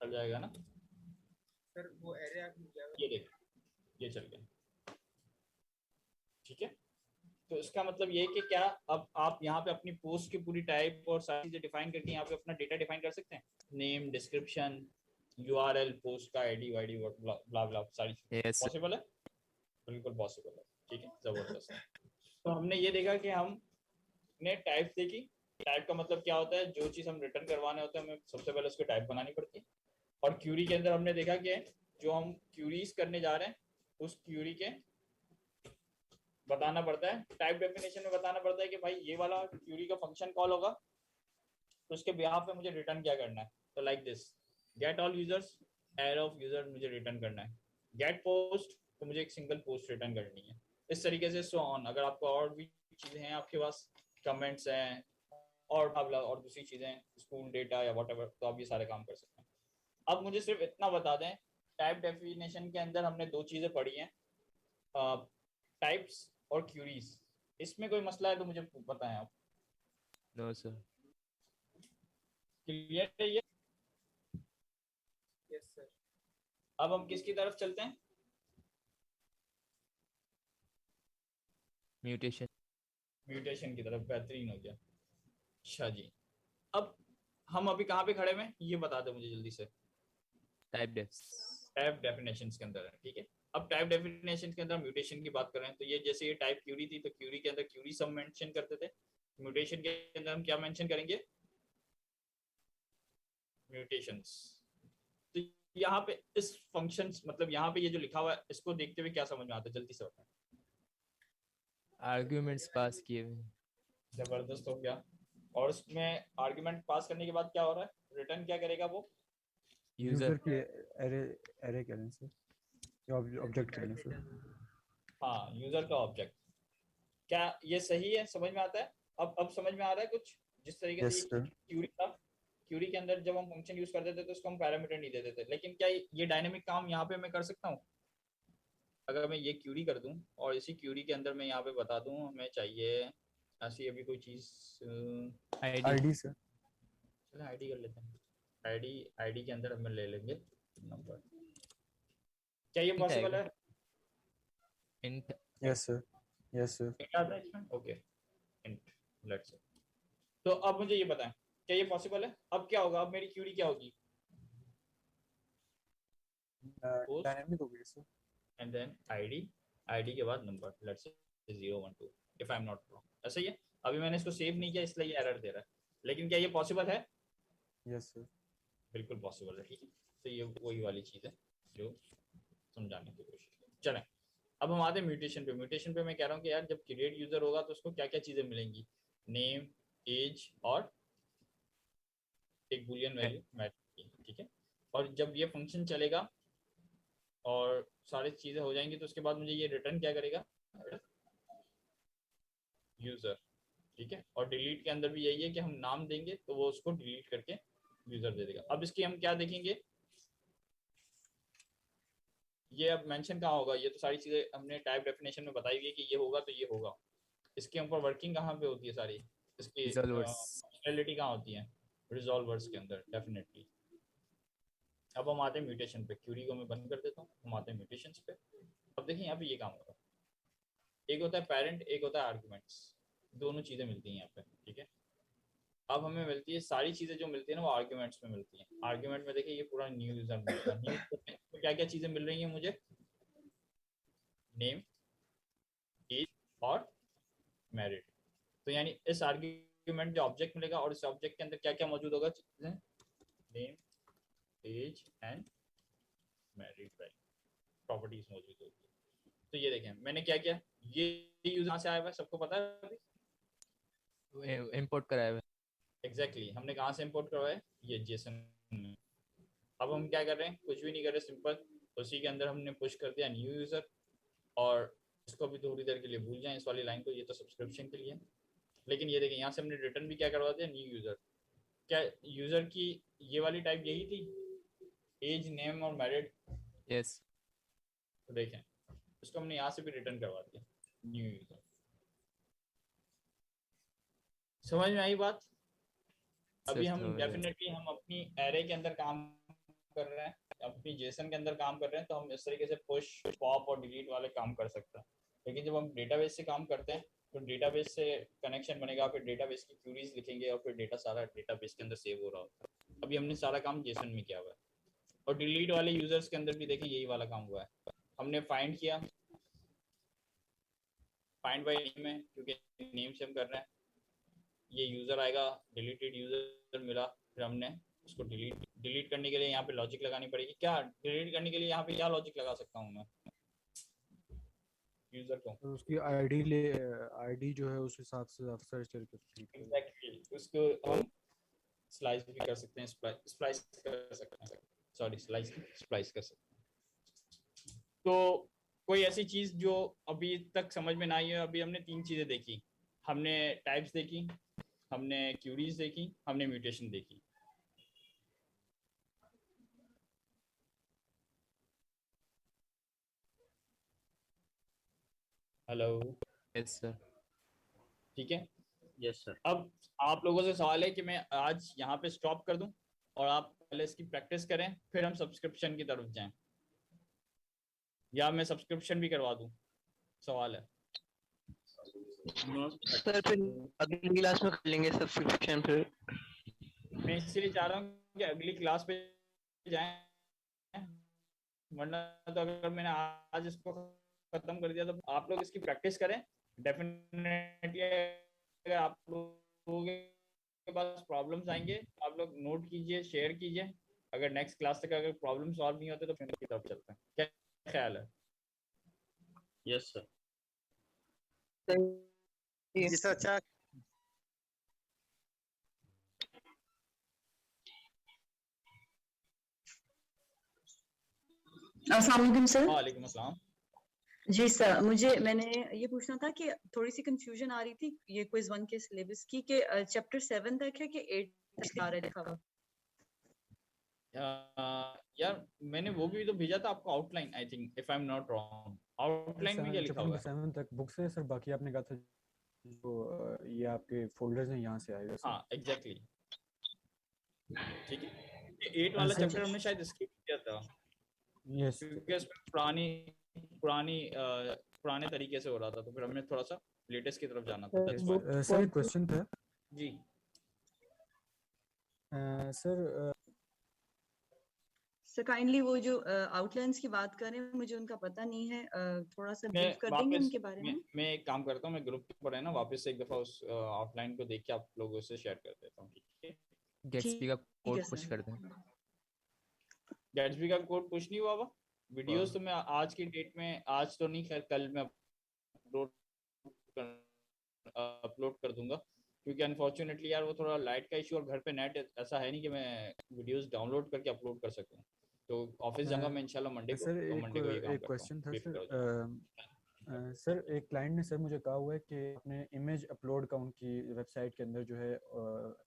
S2: चल जाएगा ना
S9: सर? वो एरे आपने क्या,
S2: ये देख, ये चल गया, ठीक है। तो इसका मतलब ये है कि क्या अब आप यहाँ पे अपनी पोस्ट की पूरी टाइप और सारी चीजें डिफाइन करके यहाँ पे अपना डेटा डिफाइन कर सकते हैं, नेम, डिस्क्रिप्शन, यूआरएल, पोस्ट का आईडी वाईडी, ब्ला ब्ला, सारी चीजें।
S8: Yes sir.
S2: पॉसिबल है? बिल्कुल पॉसिबल है, ठीक है, जबरदस्त। तो हमने ये देखा कि हमने टाइप देखी। टाइप का मतलब क्या होता है, जो चीज हम रिटर्न करवाने होते हैं हमें सबसे पहले उसकी टाइप बनानी पड़ती है। और क्यूरी के अंदर हमने देखा कि जो हम क्यूरीज करने जा रहे हैं उस क्यूरी के बताना पड़ता है, टाइप डेफिनेशन में बताना पड़ता है कि भाई ये वाला क्यूरी का फंक्शन कॉल होगा, तो उसके बिहाफ पे मुझे रिटर्न क्या करना है। तो like this, get all users, array of user मुझे रिटर्न करना है। गेट पोस्ट, तो मुझे एक सिंगल पोस्ट रिटर्न करनी है। इस तरीके से सो ऑन। अगर आपको और भी चीजें हैं, आपके पास कमेंट्स हैं और दूसरी चीजें, स्कूल डेटा या व्हाटएवर, तो आप ये सारे काम कर सकते हैं। अब मुझे सिर्फ इतना बता दें, टाइप डेफिनेशन के अंदर हमने 2 चीजें पढ़ी हैं, टाइप्स और क्यूरीज। इसमें कोई मसला है तो मुझे बताएं आप।
S8: No sir.
S2: क्लियर है ये?
S9: Yes sir.
S2: अब हम किसकी तरफ चलते हैं?
S8: म्यूटेशन।
S2: म्यूटेशन की तरफ। बेहतरीन हो गया। अच्छा जी, अब हम अभी कहाँ पे खड़े हुए हैं ये बता दो मुझे जल्दी से।
S8: Type def.
S2: टाइप डेफिनेशंस के अंदर है, ठीक है। अब टाइप डेफिनेशन के अंदर म्यूटेशन की बात कर रहे हैं, तो ये जैसे ये टाइप क्यूरी थी, तो क्यूरी के अंदर क्यूरी सब मेंशन करते थे। म्यूटेशन के अंदर हम क्या मेंशन करेंगे? म्यूटेशंस। तो यहाँ पे इस फंक्शंस, मतलब यहाँ पे ये जो लिखा हुआ है, इसको देखते हुए क्या समझ में आता है, जल्दी से बताएं।
S8: आर्ग्यूमेंट्स पास किए हुए।
S2: जबरदस्त हो गया। और उसमें आर्गुमेंट पास करने के बाद क्या हो रहा है, रिटर्न क्या करेगा वो?
S1: यूजर की एरे एरे कह लें सर, या ऑब्जेक्ट कह लें सर।
S2: हाँ, यूजर का ऑब्जेक्ट। क्या ये सही है, समझ में आता है? अब समझ में आ रहा है कुछ? जिस तरीके से
S1: यस
S2: ये
S1: सर।
S2: क्यूरी था, क्यूरी के अंदर जब हम फंक्शन यूज करते थे तो उसको हम पैरामीटर नहीं देते थे, लेकिन क्या ये डायनेमिक काम यहाँ पे मैं कर सकता हूँ? अगर मैं ये क्यूरी कर दूं और इसी क्यूरी के अंदर मैं यहाँ पे बता दूं हमें चाहिए ऐसी अभी कोई चीज,
S1: आईडी सर।
S2: चलो आईडी कर लेते हैं। आईडी आईडी के अंदर हम ले लेंगे नंबर। क्या ये पॉसिबल है?
S8: int
S1: yes sir, yes sir.
S2: क्या आता है इसमें? Okay, int, let's say. तो अब मुझे ये बताएं, क्या ये पॉसिबल है? अब क्या होगा, अब मेरी क्यूरी क्या होगी? पोस्ट
S1: डायनेमिक हो गई सर।
S2: एंड देन आईडी के बाद number, let's say 012 if I am not wrong. ऐसा ही है। अभी मैंने इसको सेव नहीं किया इसलिए ये एरर दे रहा है, लेकिन क्या ये पॉसिबल है?
S1: Yes sir.
S2: बिल्कुल पॉसिबल है, ठीक है। तो ये वही वाली चीज़ है जो समझाने की कोशिश की। चलें, अब हम आते हैं म्यूटेशन पे। म्यूटेशन पे मैं कह रहा हूँ कि यार जब क्रिएट यूजर होगा तो उसको क्या क्या चीज़ें मिलेंगी? नेम, एज और एक बुलियन वैल्यू मैच, ठीक है। और जब ये फंक्शन चलेगा और सारी चीज़ें हो जाएंगी तो उसके बाद मुझे ये रिटर्न क्या करेगा? यूज़र, ठीक है। और डिलीट के अंदर भी यही है कि हम नाम देंगे तो वो उसको डिलीट करके यूज़र दे देगा। अब इसकी हम क्या देखेंगे, ये अब मेंशन कहाँ होगा? ये तो सारी चीज़ें हमने टाइप डेफिनेशन में बताई हुई है कि ये होगा तो ये होगा। इसके ऊपर वर्किंग कहाँ पे होती है सारी? इसकी
S8: resolvers
S2: फंक्शनैलिटी कहाँ होती है? रिजॉल्वर्स के अंदर डेफिनेटली। अब हम आते हैं म्यूटेशन पे। क्यूरी को मैं बंद कर देता हूँ, हम आते हैं म्यूटेशन पे। अब देखिए यहाँ पे ये काम होगा, एक होता है पेरेंट, एक होता है आर्गुमेंट्स। दोनों चीज़ें मिलती हैं यहाँ पे, ठीक है। अब हमें मिलती है सारी चीज़ें जो मिलती है ना वो आर्गुमेंट्स में मिलती हैं। आर्गुमेंट में देखिए ये पूरा न्यू यूजर मिलता है। न्यू यूजर में क्या क्या चीज़ें मिल रही हैं मुझे? नेम, एज और मैरिड। तो यानी इस आर्ग्यूमेंट जो ऑब्जेक्ट मिलेगा और इस ऑब्जेक्ट के अंदर क्या क्या मौजूद होगा? चीजें name, age and married properties मौजूद होगी। तो ये देखें मैंने क्या किया, ये यूज कहाँ से आया हुआ है सबको पता है अभी?
S8: import कराया हुआ है।
S2: एग्जैक्टली हमने कहाँ से इंपोर्ट करवाया? ये जेसन में। अब हम क्या कर रहे हैं, कुछ भी नहीं कर रहे, सिंपल उसी के अंदर हमने पुश कर दिया न्यू यूजर। और इसको भी थोड़ी देर के लिए भूल जाएं इस वाली लाइन को, ये तो सब्सक्रिप्शन के लिए। लेकिन ये देखें यहाँ से हमने रिटर्न भी क्या करवा दिया? New user. क्या यूजर की ये वाली टाइप यही थी, एज, नेम और मैरिड?
S8: yes
S2: तो देखें इसको हमने यहाँ से भी रिटर्न करवा दिया न्यू यूजर। समझ में आई बात? अभी हम डेफिनेटली हम अपनी एरे के अंदर काम कर रहे हैं, अपनी जेसन के अंदर काम कर रहे हैं, तो हम इस तरीके से पुश, पॉप और डिलीट वाले काम कर सकते हैं। लेकिन जब हम डेटाबेस से काम करते हैं तो डेटाबेस से कनेक्शन बनेगा, फिर डेटाबेस की क्यूरीज लिखेंगे और फिर डेटा सारा डेटाबेस के अंदर सेव हो रहा होता है। अभी हमने सारा काम जेसन में किया हुआ है। और डिलीट वाले यूजर्स के अंदर भी देखें यही वाला काम हुआ है। हमने फाइंड किया, फाइंड बाय नेम है क्योंकि नेम से हम कर रहे हैं। ये यूजर आएगा, डिलीटेड यूजर मिला, फिर हमने उसको डिलीट करने के लिए यहाँ पे लॉजिक लगानी पड़ेगी। क्या डिलीट करने के लिए यहाँ पे क्या लॉजिक लगा सकता हूँ मैं यूजर को?
S1: तो उसकी आईडी जो है उस हिसाब से आप सर्च करके
S2: एग्जैक्टली उसको हम स्लाइस भी कर सकते हैं, स्प्लाइस कर सकते हैं, सॉरी स्प्लाइस कर सकते हैं। तो कोई ऐसी चीज जो अभी तक समझ में ना आई है, अभी हमने 3 चीजें देखी। हमने टाइप्स देखी, हमने क्यूरीज देखी, हमने म्यूटेशन देखी। हेलो,
S8: yes sir
S2: ठीक है।
S6: Yes sir.
S2: अब आप लोगों से सवाल है कि मैं आज यहाँ पे स्टॉप कर दूं और आप पहले इसकी प्रैक्टिस करें, फिर हम सब्सक्रिप्शन की तरफ जाएं, या मैं सब्सक्रिप्शन भी करवा दूं? सवाल है।
S7: सर फिर अगली क्लास में कर लेंगे सब्सक्रिप्शन फिर।
S2: मैं इसलिए चाह रहा हूँ कि अगली क्लास पे जाएं, वरना तो अगर मैंने आज इसको खत्म कर दिया तो आप लोग इसकी प्रैक्टिस करें। डेफिनेटली अगर आप लोगों के पास प्रॉब्लम्स आएंगे आप लोग नोट कीजिए, शेयर कीजिए। अगर नेक्स्ट क्लास तक अगर प्रॉब्लम सॉल्व नहीं होते तो फिर की तरफ चलते हैं। क्या ख्याल है?
S6: Yes sir.
S7: जी सर। अच्छा
S10: अस्सलाम वालेकुम सर।
S2: वालेकुम अस्सलाम।
S10: जी सर, मैंने ये पूछना था कि थोड़ी सी कंफ्यूजन आ रही थी ये क्विज 1 के सिलेबस की कि चैप्टर 7 तक है कि 8 तक आ रहा है लिखा हुआ।
S2: यार मैंने वो भी तो भेजा था आपको outline, I think if I am not wrong. Outline में क्या लिखा
S1: चैप्टर
S2: हुआ
S1: नंबर
S2: है?
S1: 7 तक बुक से सर, बाकी आपने कहा था जो ये आपके फोल्डर्स हैं यहाँ से आएगा सर।
S2: हाँ एग्जैक्टली, ठीक है। ये 8 वाला
S1: सर
S2: चैप्टर हमने शायद स्किप किया था
S1: यस
S2: क्योंकि इसमें पुराने तरीके से हो रहा था, तो फिर हमें थोड़ा सा लेटेस्ट की तरफ जाना था। That's why।
S1: सर एक क्वेश्चन था
S2: जी
S1: सर।
S10: सर काइंडली वो जो आउटलाइंस की बात कर रहे हैं मुझे उनका पता नहीं है, थोड़ा सा
S2: मैं
S10: ब्रीफ कर देंगे
S2: वापस
S10: उनके बारे में।
S2: मैं एक काम करता हूँ, मैं ग्रुप के ऊपर है ना वापस से एक दफा उस आउटलाइन को देख के आप लोगों से शेयर कर देता हूँ, ठीक है?
S8: गेट्सबी का
S10: ठीक है
S8: कोड पुश
S10: सर।
S8: कर दें।
S2: गैट्सबी का कोड पुश नहीं हुआ हुआ। वीडियोस तो मैं आज की डेट में, आज तो नहीं, खैर कल मैं अपलोड कर दूंगा, क्योंकि अनफॉर्चुनेटली यार वो थोड़ा लाइट का इशू और घर पे नेट ऐसा है नहीं कि मैं वीडियोस डाउनलोड करके अपलोड कर सकूं। तो ऑफिस जाऊंगा मैं इंशाल्लाह मंडे को,
S1: सर
S2: तो मंडे को ये काम
S1: एक
S2: करता
S1: क्वेश्चन था
S2: हूं।
S1: सर। सर एक क्लाइंट ने सर मुझे कहा हुआ है कि अपने इमेज अपलोड का उनकी वेबसाइट के अंदर जो है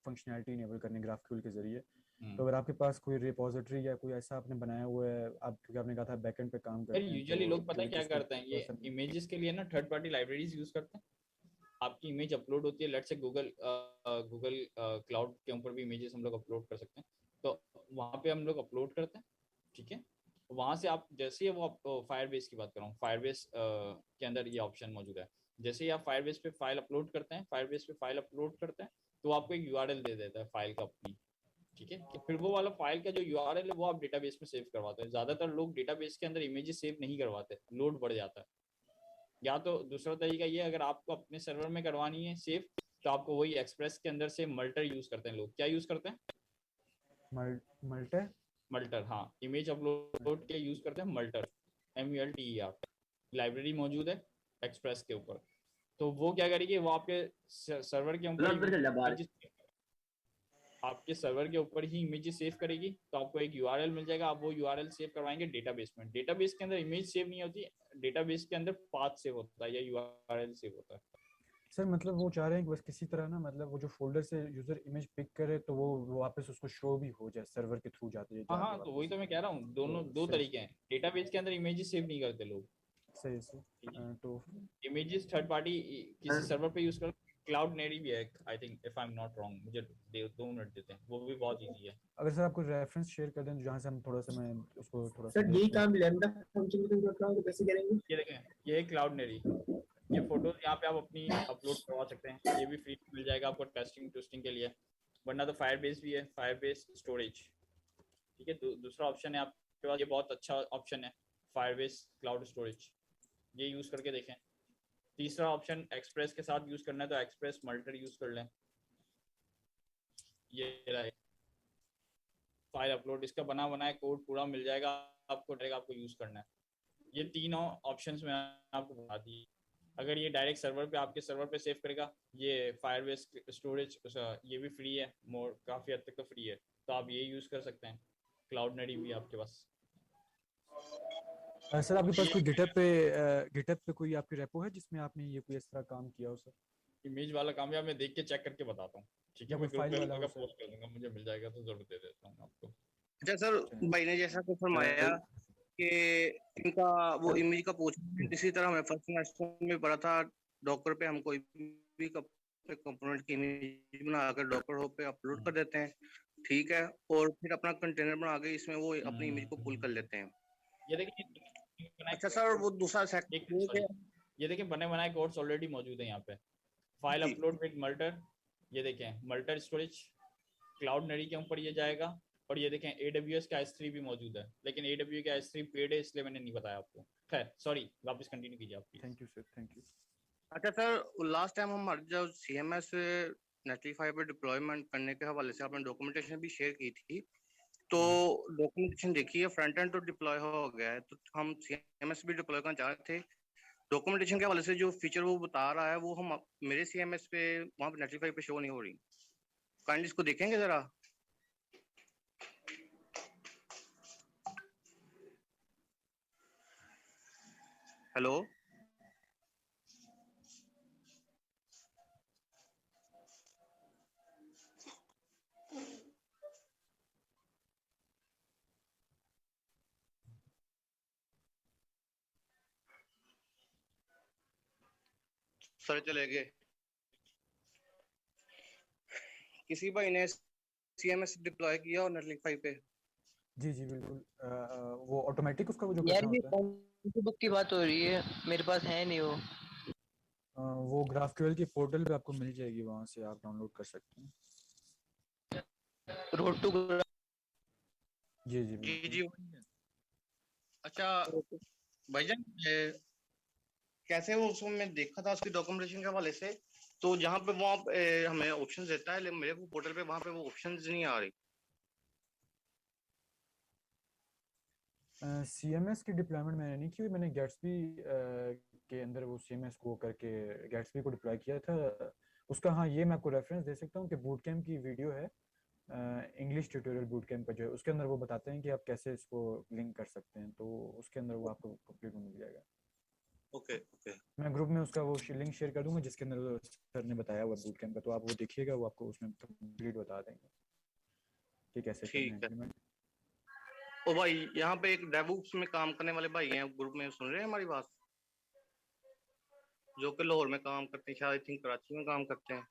S1: फंक्शनैलिटी इनेबल करने ग्राफक्यूल के जरिए। तो अगर आपके पास कोई रिपोजिटरी या कोई ऐसा आपने बनाया हुआ है, आप क्योंकि आपने कहा था बैकएंड पे काम करते हैं,
S2: यूजुअली
S1: तो
S2: लोग पता है क्या
S1: इसको
S2: करते हैं, ये इमेजेस के लिए ना थर्ड पार्टी लाइब्रेरीज यूज करते हैं। आपकी इमेज अपलोड होती है, लेट से गूगल क्लाउड के ऊपर भी इमेजेस हम लोग अपलोड कर सकते हैं, तो वहाँ पे हम लोग अपलोड करते हैं, ठीक है? वहाँ से आप जैसे ही वो फायरबेस की बात कर रहा हूँ, फायरबेस के अंदर ये ऑप्शन मौजूद है। जैसे ही आप फायरबेस पे फाइल अपलोड करते हैं, तो आपको एक यूआरएल दे देता है फाइल का अपनी, ठीक है? कि फिर वो वाला फाइल का जो यूआरएल है वो आप डेटाबेस में सेव करवाते हैं। ज्यादातर लोग डेटाबेस के अंदर इमेजेस सेव नहीं करवाते, लोड बढ़ जाता है। या तो दूसरा तरीका ये, अगर आपको अपने सर्वर में करवानी है सेव, तो आपको वही एक्सप्रेस के अंदर से मल्टर यूज करते हैं लोग। क्या यूज करते हैं? मल्टर, हाँ, इमेज अपलोड के यूज करते हैं मल्टर, MULTER। लाइब्रेरी मौजूद है एक्सप्रेस के ऊपर, तो वो क्या करेगी, वो आपके सर्वर के ऊपर आपके सर्वर के ऊपर ही इमेजेस सेव करेगी। तो आपको एक यूआरएल मिल जाएगा, आप वो यूआरएल सेव करवाएंगे डेटाबेस में। डेटाबेस के अंदर इमेज सेव नहीं होती, डेटाबेस के अंदर पाथ सेव होता है या यूआरएल सेव होता है।
S1: सर मतलब वो चाह रहे हैं कि बस किसी तरह ना, मतलब वो जो फोल्डर से यूजर इमेज पिक करे तो वो वापस उसको शो भी हो जाए सर्वर के थ्रू जाते हैं।
S2: हाँ, तो वही तो मैं कह रहा हूँ, दोनों दो तरीके हैं। डेटाबेस के अंदर इमेजेस सेव नहीं करते लोग,
S1: सही से। तो
S2: इमेजेस थर्ड पार्टी किसी सर्वर पे यूज कर। क्लाउडनेरी भी है I think, if I am not wrong, मुझे 2 मिनट देते हैं, वो भी बहुत इजी है।
S1: अगर सर आपको रेफरेंस शेयर कर दें जहाँ से हम थोड़ा सा, मैं उसको थोड़ा
S9: सर यही काम लैम्डा फंक्शन में कर रहा हूं, तो कैसे करेंगे?
S2: ये देखें, ये है क्लाउडनेरी। ये फोटोज यहाँ पे आप अपनी अपलोड करवा सकते हैं, ये भी फ्री मिल जाएगा आपको टेस्टिंग के लिए। वरना तो फायरबेस भी है, फायरबेस स्टोरेज, ठीक है? दूसरा ऑप्शन है आपके पास, ये बहुत अच्छा ऑप्शन है, फायरबेस क्लाउड स्टोरेज, ये यूज करके देखें। तीसरा ऑप्शन एक्सप्रेस के साथ यूज करना है तो एक्सप्रेस मल्टर यूज कर लें। ये रहा फाइल अपलोड, इसका बना बनाया कोड पूरा मिल जाएगा आपको यूज करना है। ये तीनों ऑप्शंस में आपको बता दी। अगर ये डायरेक्ट सर्वर पे, आपके सर्वर पे सेव करेगा, ये फायरबेस स्टोरेज ये भी फ्री है, मोर काफ़ी हद तक तो फ्री है, तो आप ये यूज़ कर सकते हैं। क्लाउडनेरी भी आपके पास।
S1: सर आपके पास कोई गिटहब पे कोई आपकी रेपो है जिसमें आपने ये कोई इस तरह काम किया हो सर?
S2: इमेज वाला काम या मैं देख के चेक करके बताता हूँ, ठीक है? मैं ग्रुप पे लगा पोस्ट कर दूंगा, मुझे मिल जाएगा तो जरूर दे देता हूँ आपको।
S6: अच्छा सर, भाई ने जैसा कुछ फरमाया कि इनका वो इमेज का पोस्ट, इसी तरह हमें फर्स्ट सेमेस्टर में पढ़ा था, डॉकर पे हम कोई भी कंपोनेंट की इमेज बनाकर डॉकर हो पे अपलोड कर देते हैं, ठीक है? और फिर अपना कंटेनर बना के इसमें वो अपनी इमेज को पुल कर लेते हैं।
S2: ये देखिए,
S6: अच्छा सर, वो दूसरा सेक्शन,
S2: ये देखिए बने बनाए कोड्स ऑलरेडी मौजूद है यहाँ पे। फाइल अपलोड विद मल्टर, ये देखें मल्टर स्टोरेज क्लाउडनेरी के ऊपर ये जाएगा। और ये देखें AWS का S3 भी मौजूद है, लेकिन AWS का S3 पेड है, इसलिए मैंने नहीं बताया आपको। खैर सॉरी, वापस कंटिन्यू कीजिए आप।
S1: Thank you sir, thank you.
S6: अच्छा सर, लास्ट टाइम हमारे जो CMS नेटलिफाई पर डिप्लॉयमेंट करने के हवाले से आपने डॉक्यूमेंटेशन भी शेयर की थी, तो डॉक्यूमेंटेशन देखिए फ्रंट एंड तो डिप्लॉय हो गया है, तो हम CMS भी डिप्लॉय करना चाह रहे थे। डॉक्यूमेंटेशन के हवाले से जो फीचर वो बता रहा है वो हम मेरे CMS पे वहाँ पे नेटलिफाई पे शो नहीं हो रही, काइंडली इसको देखेंगे जरा। हेलो सर चले गए। किसी भाई ने सीएमएस डिप्लॉय किया और नेटलिंक 5 पे?
S1: जी जी बिल्कुल। वो ऑटोमेटिक उसका वो जो
S7: यार
S1: करना
S7: ये
S1: होता है,
S7: बुक की बात हो रही है, मेरे पास है नहीं वो।
S1: वो GraphQL की पोर्टल पे आपको मिल जाएगी, वहां से आप डाउनलोड कर सकते हैं।
S7: रोड टू
S1: जी जी
S6: जी
S1: बिल्कुल।
S6: जी वही है। अच्छा भाईजान कैसे वो उसको मैं देखा था उसकी डॉक्यूमेंटेशन के हवाले से, तो जहाँ पे वो हमें ऑप्शंस देता है, लेकिन मेरे को पोर्टल पे वहाँ पे वो ऑप्शंस नहीं आ रही।
S1: CMS की डिप्लॉयमेंट मैंने नहीं की हुई, मैंने गेट्सबी के अंदर वो CMS को करके गेट्सबी को डिप्लॉय किया था उसका। हाँ, ये मैं आपको रेफरेंस दे सकता हूँ कि बूट कैम्प की वीडियो है, इंग्लिश ट्यूटोरियल बूट कैम्प का जो है, उसके अंदर वो बताते हैं कि आप कैसे इसको लिंक कर सकते हैं, तो उसके अंदर वो आपको कंप्लीट मिल जाएगा।
S6: ओके ओके
S1: मैं ग्रुप में उसका वो लिंक शेयर कर दूंगा जिसके अंदर सर ने बताया हुआ बूट कैम्प का, तो आप वो देखिएगा, वो आपको उसमें कंप्लीट बता देंगे कि कैसे करना है
S6: ठीक है।
S1: इम्प्लीमेंट।
S6: ओ भाई यहाँ पे एक डेवऑप्स में काम करने वाले भाई हैं ग्रुप में, सुन रहे हैं हमारी बात? जो कि लाहौर में काम करते हैं, शायद आई थिंक कराची में काम करते हैं।